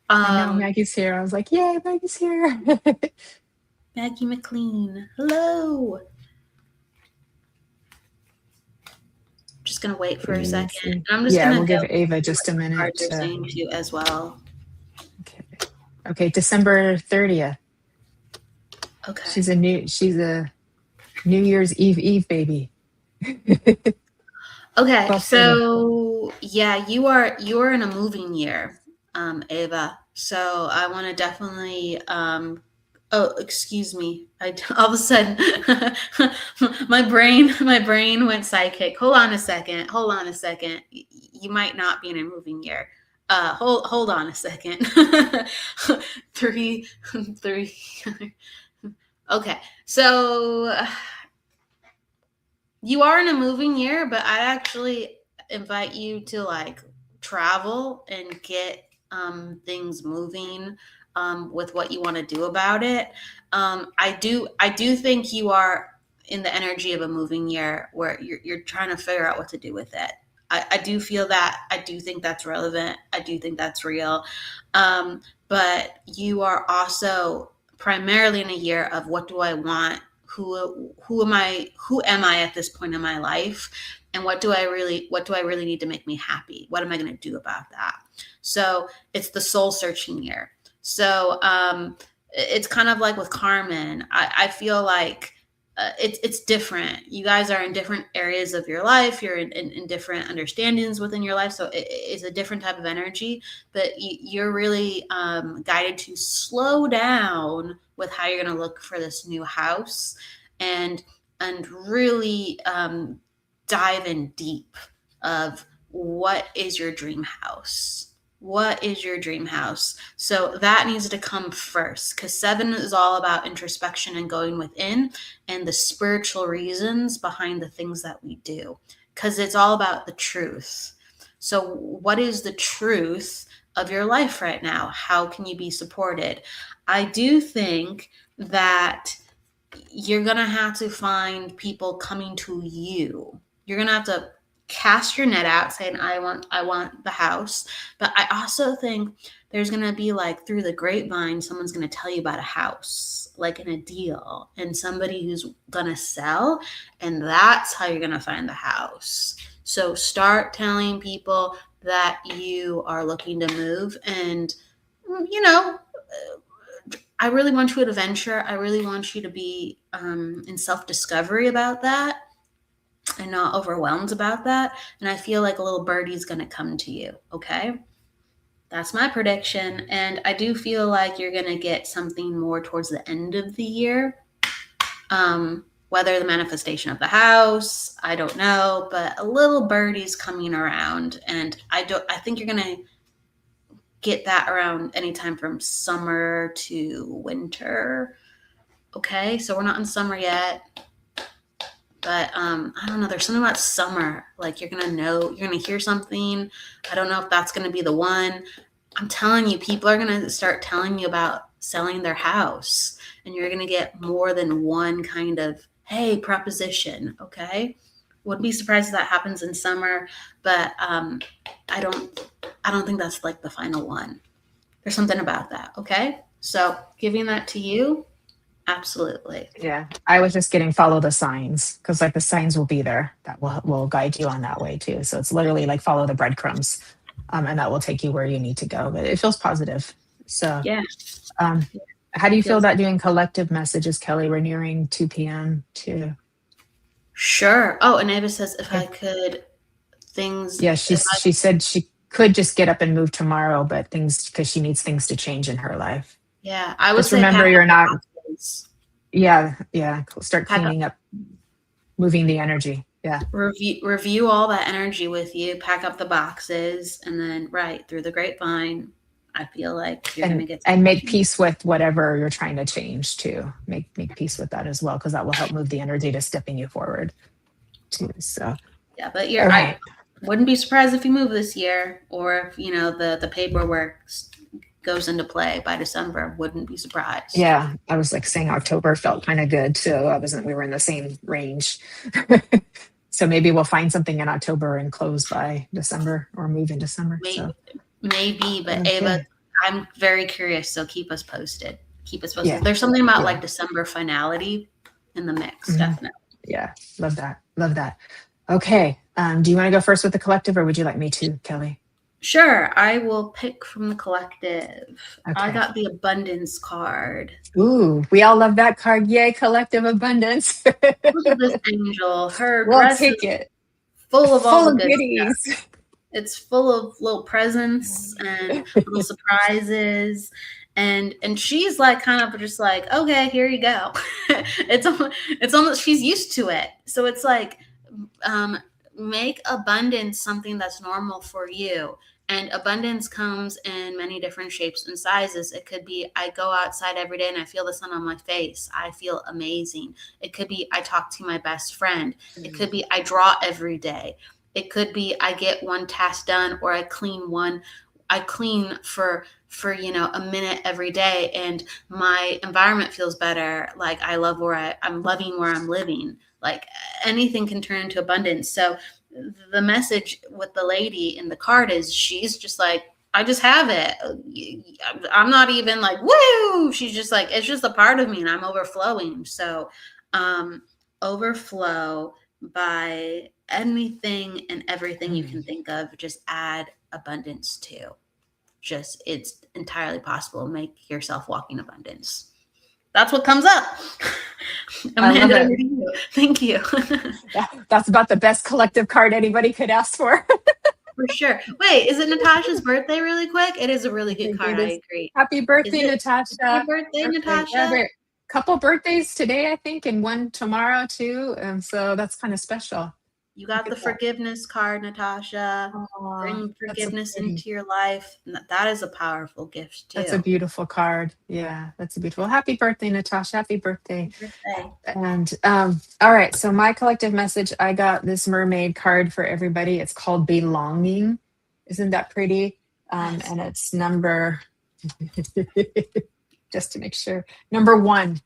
I know Maggie's here. I was like, yay, Maggie's here. Maggie McLean. Hello. Just going to wait for a second. And I'm just we'll give Ava just a minute. To as well. Okay, December 30th. Okay. She's a New Year's Eve baby. Okay, so yeah, you're in a moving year, Ava. So I want to definitely oh, excuse me. All of a sudden my brain went psychic. Hold on a second. You might not be in a moving year. Hold on a second. three. Okay. So you are in a moving year, but I actually invite you to like travel and get things moving with what you want to do about it. I do think you are in the energy of a moving year where you're trying to figure out what to do with it. I do feel that. I do think that's relevant. I do think that's real. But you are also primarily in a year of what do I want? Who am I at this point in my life, and what do I really need to make me happy? What am I going to do about that? So it's the soul searching year. So it's kind of like with Carmen. I feel like it's different. You guys are in different areas of your life. You're in different understandings within your life. So it's a different type of energy, but you're really guided to slow down with how you're going to look for this new house and really dive in deep of what is your dream house. What is your dream house? So that needs to come first, because 7 is all about introspection and going within and the spiritual reasons behind the things that we do, because it's all about the truth. So what is the truth of your life right now? How can you be supported? I do think that you're going to have to find people coming to you. You're going to have to cast your net out saying, I want the house. But I also think there's going to be like through the grapevine, someone's going to tell you about a house, like in a deal, and somebody who's going to sell. And that's how you're going to find the house. So start telling people that you are looking to move. And, I really want you to venture. I really want you to be in self-discovery about that and not overwhelmed about that. And I feel like a little birdie's going to come to you. Okay. That's my prediction. And I do feel like you're going to get something more towards the end of the year. Whether the manifestation of the house, I don't know, but a little birdie's coming around. And I think you're going to get that around anytime from summer to winter. Okay. So we're not in summer yet. But I don't know. There's something about summer. Like you're going to hear something. I don't know if that's going to be the one. I'm telling you, people are going to start telling you about selling their house. And you're going to get more than one kind of, hey, proposition. Okay. Wouldn't be surprised if that happens in summer. But I don't think that's like the final one. There's something about that. Okay. So giving that to you. Absolutely. Yeah. I was just getting follow the signs, because like the signs will be there that will guide you on that way too. So it's literally like follow the breadcrumbs, and that will take you where you need to go. But it feels positive. So yeah. How do you feel about doing collective messages, Kelly? We're nearing 2 p.m. too. Sure. Oh, and Ava says if I could things. Yeah, she said she could just get up and move tomorrow, but because she needs things to change in her life. Yeah. I would just remember you're not. Yeah. Start Pack cleaning up, moving the energy. Yeah. Review all that energy with you, pack up the boxes, and then through the grapevine, I feel like you're going to get and make peace with whatever you're trying to change too. Make peace with that as well, because that will help move the energy to stepping you forward too. So yeah, but I wouldn't be surprised if you move this year, or if the paperwork goes into play by December. Wouldn't be surprised. Yeah, I was like saying October felt kind of good, so we were in the same range. So maybe we'll find something in October and close by December, or move in December. Maybe, but okay. Ava, I'm very curious, so keep us posted. Yeah. There's something about like December finality in the mix, definitely. Yeah, love that. Okay, do you want to go first with the collective, or would you like me to, Kelly? Sure. I will pick from the collective. Okay. I got the abundance card. Ooh, we all love that card. Yay, collective abundance. Look at this angel. Her We'll dress take is it. full of all the good goodies. stuff. It's full of little presents and little surprises. And she's like kind of just like, okay, here you go. It's almost she's used to it. So it's like make abundance something that's normal for you. And abundance comes in many different shapes and sizes. It could be I go outside every day and I feel the sun on my face. I feel amazing. It could be I talk to my best friend. It could be I draw every day. It could be I get one task done, or I clean for a minute every day, and my environment feels better. Like I love I'm loving where I'm living. Like anything can turn into abundance. So the message with the lady in the card is she's just like, I just have it. I'm not even like, woo. She's just like, it's just a part of me and I'm overflowing. So overflow by anything and everything you can think of. Just add abundance to. Just it's entirely possible. Make yourself walk in abundance. That's what comes up. I'm handing it over to you. Thank you. That's about the best collective card anybody could ask for. For sure. Wait, is it Natasha's birthday really quick? It is a really good card. I agree. Happy birthday, Natasha. Happy birthday, Natasha. Yeah, couple birthdays today, I think, and one tomorrow too. So that's kind of special. You got the forgiveness card, Natasha. Bring forgiveness into your life. That is a powerful gift too. That's a beautiful card. Yeah, that's a beautiful. Happy birthday, Natasha. Happy birthday. And all right, so my collective message, I got this mermaid card for everybody. It's called Belonging. Isn't that pretty? And it's number, just to make sure, number one.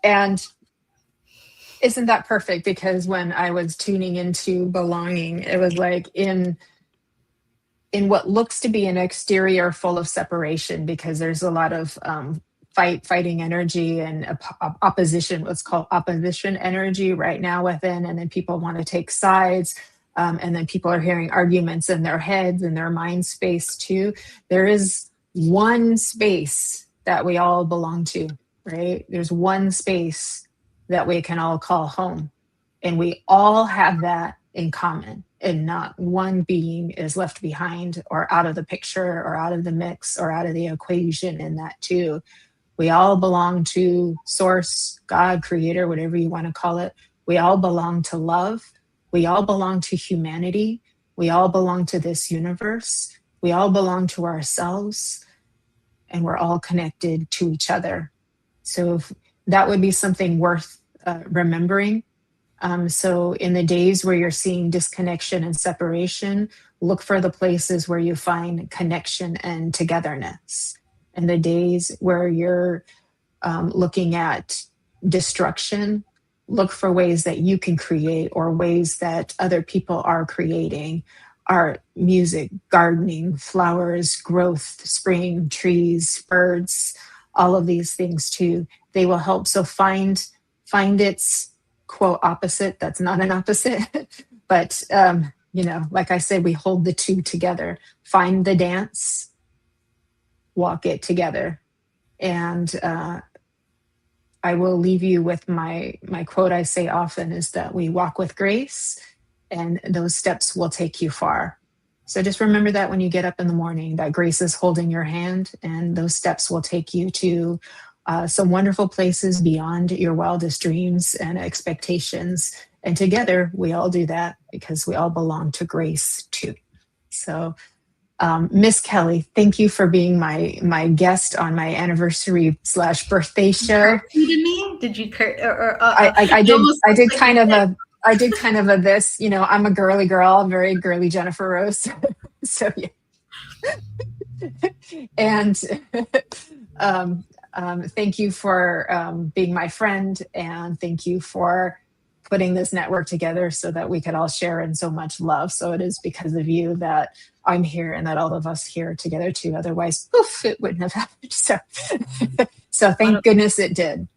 And isn't that perfect? Because when I was tuning into belonging, it was like in what looks to be an exterior full of separation, because there's a lot of fighting energy and opposition, what's called opposition energy right now within, and then people want to take sides, and then people are hearing arguments in their heads and their mind space too. There is one space that we all belong to, right? There's one space that we can all call home. And we all have that in common. And not one being is left behind or out of the picture or out of the mix or out of the equation in that too. We all belong to Source, God, Creator, whatever you want to call it. We all belong to love. We all belong to humanity. We all belong to this universe. We all belong to ourselves. And we're all connected to each other. So that would be something worth remembering. So in the days where you're seeing disconnection and separation, look for the places where you find connection and togetherness. And the days where you're looking at destruction, look for ways that you can create or ways that other people are creating. Art, music, gardening, flowers, growth, spring, trees, birds, all of these things too. They will help. So find its quote opposite. That's not an opposite, but like I said, we hold the two together. Find the dance, walk it together. And I will leave you with my quote I say often is that we walk with grace, and those steps will take you far. So just remember that when you get up in the morning, that grace is holding your hand, and those steps will take you to some wonderful places beyond your wildest dreams and expectations. And together, we all do that because we all belong to grace too. So Miss Kelly, thank you for being my guest on my anniversary / birthday show. Did you? I did kind of a this. I'm a girly girl, very girly Jennifer Rose. So yeah. And thank you for being my friend, and thank you for putting this network together so that we could all share in so much love. So it is because of you that I'm here and that all of us here together too. Otherwise, poof, it wouldn't have happened. So thank goodness it did.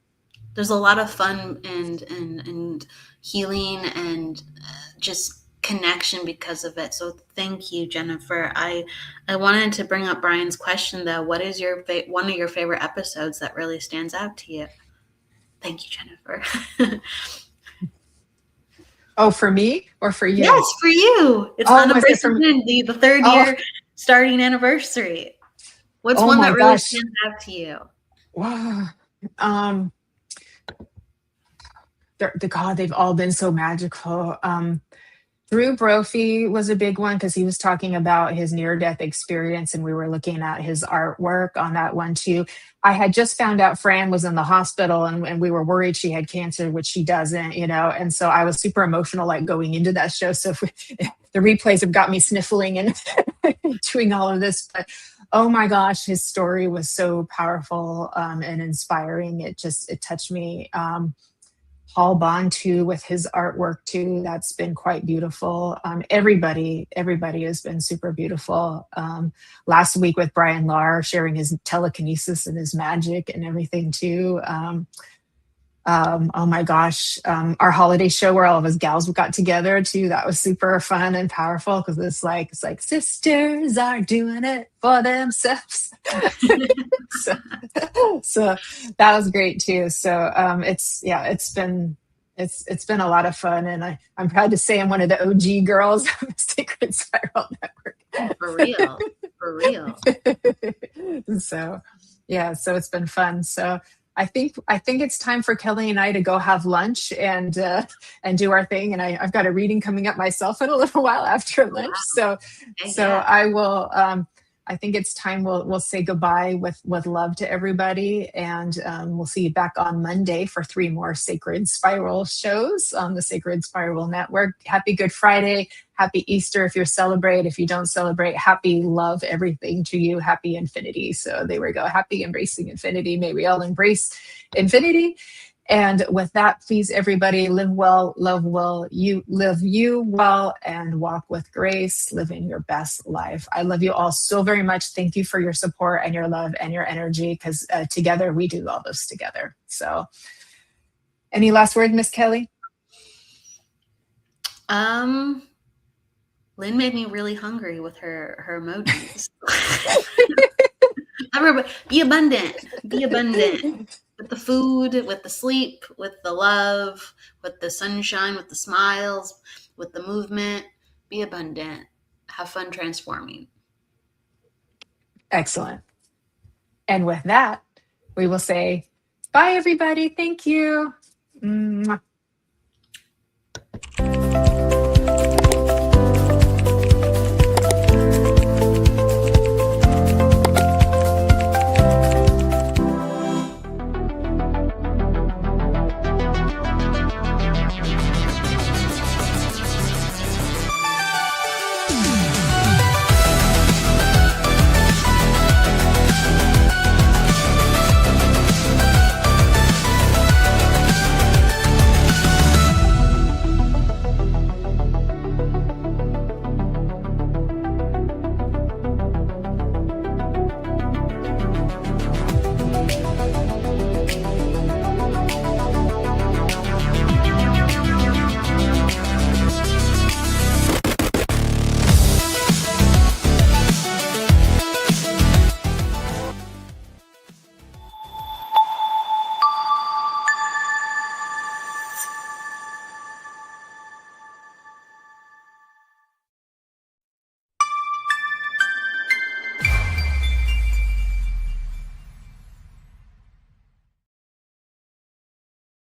There's a lot of fun and healing and just connection because of it. So thank you, Jennifer. I wanted to bring up Brian's question though. What is your one of your favorite episodes that really stands out to you? Thank you, Jennifer. Oh, for me or for you? Yes, for you. It's the third year starting anniversary. What's one that really stands out to you? Wow. They've all been so magical. Drew Brophy was a big one because he was talking about his near-death experience, and we were looking at his artwork on that one too. I had just found out Fran was in the hospital, and we were worried she had cancer, which she doesn't, and so I was super emotional, like going into that show. So the replays have got me sniffling and doing all of this, but oh my gosh, his story was so powerful and inspiring. It touched me. Paul Bond too, with his artwork too. That's been quite beautiful. Everybody has been super beautiful. Last week with Brian Lahr sharing his telekinesis and his magic and everything too. Oh my gosh, our holiday show where all of us gals got together too. That was super fun and powerful because it's like sisters are doing it for themselves. so that was great too. So it's been a lot of fun, and I'm proud to say I'm one of the OG girls of the Sacred Spiral Network. For real. So it's been fun. So I think it's time for Kelly and I to go have lunch and do our thing. And I've got a reading coming up myself in a little while after lunch. Wow. So I will. I think it's time we'll say goodbye with love to everybody, and we'll see you back on Monday for 3 more Sacred Spiral shows on the Sacred Spiral Network. Happy Good Friday. Happy Easter if you're celebrate. If you don't celebrate, happy love everything to you. Happy infinity. So there we go. Happy embracing infinity. May we all embrace infinity. And with that, please, everybody, live well, love well, live you well, and walk with grace, living your best life. I love you all so very much. Thank you for your support and your love and your energy, because together we do all this together. So any last word, Miss Kelly? Lynn made me really hungry with her emojis. Everybody, be abundant. Be abundant. With the food, with the sleep, with the love, with the sunshine, with the smiles, with the movement. Be abundant. Have fun transforming. Excellent. And with that, we will say, bye, everybody. Thank you. Mwah.